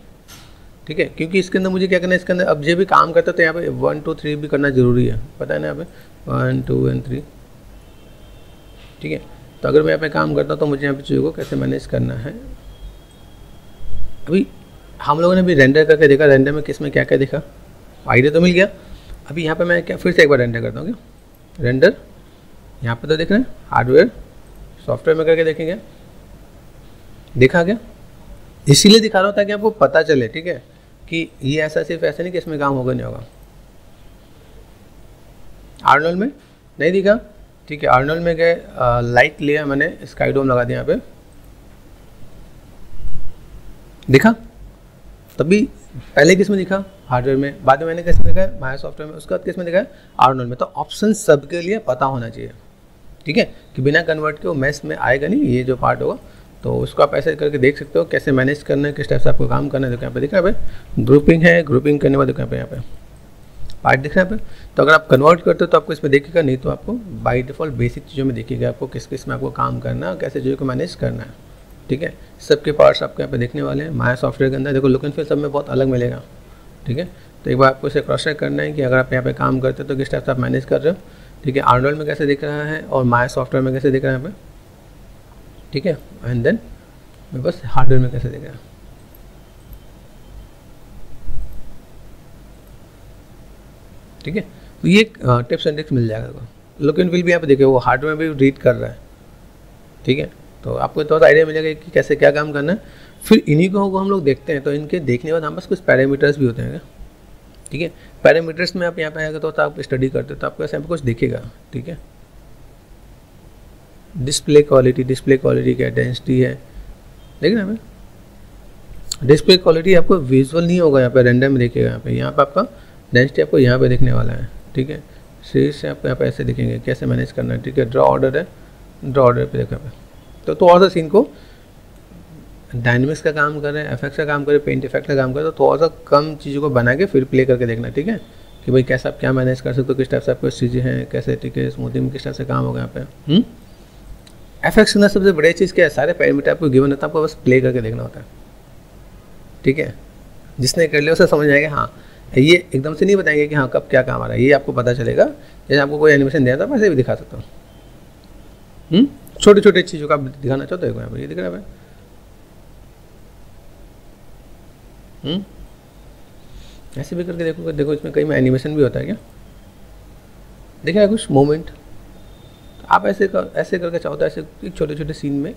ठीक है, क्योंकि इसके अंदर मुझे क्या करना है, इसके अंदर अब ये भी काम करता तो यहाँ पे 1 2 3 भी करना जरूरी है, पता है ना, यहाँ पे 1 2 एंड 3। ठीक है, तो अगर मैं यहाँ पे काम करता हूँ तो मुझे यहाँ पे चीज़ों को कैसे मैनेज करना है। अभी हम लोगों ने भी रेंडर करके देखा, रेंडर में किस में क्या क्या देखा, आइडिया तो मिल गया। अभी यहाँ पे मैं क्या फिर से एक बार रेंडर करता हूँ क्या, रेंडर यहाँ पे तो देख रहे हैं, हार्डवेयर सॉफ्टवेयर में करके देखेंगे, देखा क्या, इसीलिए दिखा रहा हूँ ताकि आपको पता चले, ठीक है, कि ये ऐसा सिर्फ ऐसा नहीं कि इसमें काम होगा नहीं होगा। आर्नोल्ड में नहीं दिखा, ठीक है, आर्नोल्ड में गए, लाइट लिया मैंने, स्काई डोम लगा दिया यहाँ पे, दिखा। तभी पहले किस में दिखा, हार्डवेयर में, बाद में मैंने किस में दिखा है, माया सॉफ्टवेयर में, उसके बाद किस में दिखा है, आर्नोल्ड में। तो ऑप्शन सबके लिए पता होना चाहिए, ठीक है, कि बिना कन्वर्ट के वो मैस में आएगा नहीं, ये जो पार्ट होगा। तो उसको आप ऐसे करके देख सकते हो कैसे मैनेज करना है, किस टाइप से आपको काम करना है। देखो यहाँ पे दिख रहा है भाई, ग्रुपिंग है, ग्रुपिंग करने के बाद देखो यहाँ पे पार्ट दिख रहा है। तो अगर आप कन्वर्ट करते हो तो आपको इसमें देखेगा, नहीं तो आपको बाय डिफ़ॉल्ट बेसिक चीज़ों में दिखेगा आपको किस किस में आपको काम करना है, कैसे चीज़ों को मैनेज करना है, ठीक है। सबके पार्ट्स आपको यहाँ पे देखने वाले हैं। माया सॉफ्टवेयर के अंदर देखो लुक एंड फील सब में बहुत अलग मिलेगा, ठीक है। तो एक बार आपको इसे क्रॉस चेक करना है कि अगर आप यहाँ पे काम करते हो तो किस टाइप से आप मैनेज कर रहे हो, ठीक है। आर्नोल्ड में कैसे दिख रहा है और माया सॉफ्टवेयर में कैसे दिख रहा है यहाँ पे, ठीक है। एंड देन मैं बस हार्डवेयर में कैसे दिख रहा है, ठीक है। तो ये टिप्स एंड ट्रिक्स मिल जाएगा। लुक एंड फील भी यहाँ पे देखिए वो हार्डवेयर में भी रीड कर रहा है, ठीक है। तो आपको थोड़ा सा आइडिया मिलेगा कि कैसे क्या काम करना है। फिर इन्हीं को हम लोग देखते हैं, तो इनके देखने के बाद हमारे पास कुछ पैरामीटर्स भी होते हैं, ठीक है। पैरामीटर्स में आप यहाँ पे आएगा तो आप स्टडी करते हो तो आपको ऐसे यहाँ पे कुछ दिखेगा, ठीक है। डिस्प्ले क्वालिटी क्या, डेंसिटी है, देख रहे हैं हमें। डिस्प्ले क्वालिटी आपको विजुअल नहीं होगा, यहाँ पे रेंडर में देखिएगा, यहाँ पे आपका डेंसिटी आपको यहाँ पे देखने वाला है, ठीक है। सीरीज से आपको यहाँ पे ऐसे दिखेंगे कैसे मैनेज करना है, ठीक है। ड्रॉ ऑर्डर है, ड्रॉ ऑर्डर पे देखा पे तो थोड़ा सा सीन को डायनेमिक्स का काम कर रहे हैं, एफएक्स का काम कर रहे हैं, पेंट इफेक्ट का काम कर रहे हैं, तो थोड़ा सा कम चीज़ों को बना के फिर प्ले करके देखना, ठीक है, कि भाई कैसे आप क्या मैनेज कर सकते हो, किस टाइप से आपको चीज़ें हैं, कैसे, ठीक है, स्मूथिंग में किस टाइप से काम होगा यहाँ पे। एफएक्स के अंदर सबसे बड़ी चीज़ क्या है, सारे पैरामीटर आपको गिवन होता है, आपको बस प्ले करके देखना होता है, ठीक है। जिसने कर लिया उसे समझ आएगा, हाँ ये एकदम से नहीं बताएंगे कि हाँ कब क्या काम आ रहा है, ये आपको पता चलेगा। जैसे आपको कोई एनिमेशन दिया था वैसे भी दिखा सकता हूँ, छोटे छोटे चीज़ों का आप दिखाना चाहते हो, यहाँ पर ये दिख रहा है, ऐसे भी करके देखो, देखो इसमें कई में एनिमेशन भी होता है क्या, देखिए कुछ मोमेंट आप ऐसे करके चाहो तो ऐसे एक छोटे छोटे सीन में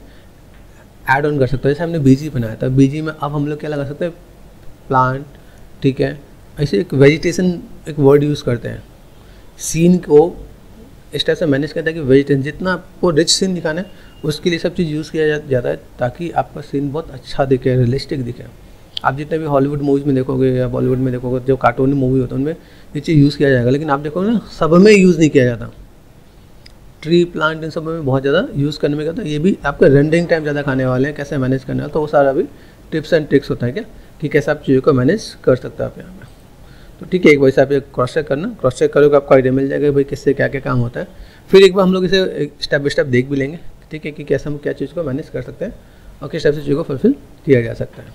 ऐड ऑन कर सकते हो। जैसे हमने बीजी बनाया था, बीजी में अब हम लोग क्या लगा सकते हैं, प्लांट, ठीक है। ऐसे एक वेजिटेशन एक वर्ड यूज़ करते हैं, सीन को इस टाइप से मैनेज करता है कि वेजिटेशन जितना आपको रिच सीन दिखाना है उसके लिए सब चीज़ यूज़ किया जाता है ताकि आपका सीन बहुत अच्छा दिखे, रियलिस्टिक दिखे। आप जितने भी हॉलीवुड मूवीज़ में देखोगे या बॉलीवुड में देखोगे, जो कार्टून मूवी होता है उनमें ये चीज़ यूज़ किया जाएगा, लेकिन आप देखोगे ना सब में यूज़ नहीं किया जाता। ट्री प्लांट इन सब में बहुत ज़्यादा यूज़ करने में क्या होता है, ये भी आपका रेंडरिंग टाइम ज़्यादा खाने वाले हैं, कैसे मैनेज करना है, तो वो सारा भी टिप्स एंड ट्रिक्स होता है क्या, कि कैसे आप चीज़ों को मैनेज कर सकते हो आप यहाँ पे। तो ठीक है, एक बार से आप क्रॉस चेक करना, क्रॉस चेक करोगे आपको आइडिया मिल जाएगा भाई किससे क्या क्या काम होता है। फिर एक बार हम लोग इसे स्टेप बाई स्टेप देख भी लेंगे, ठीक है, कि कैसे हम क्या चीज़ को मैनेज कर सकते हैं और किस टाइप से चीज़ों को फुलफिल किया जा सकता है।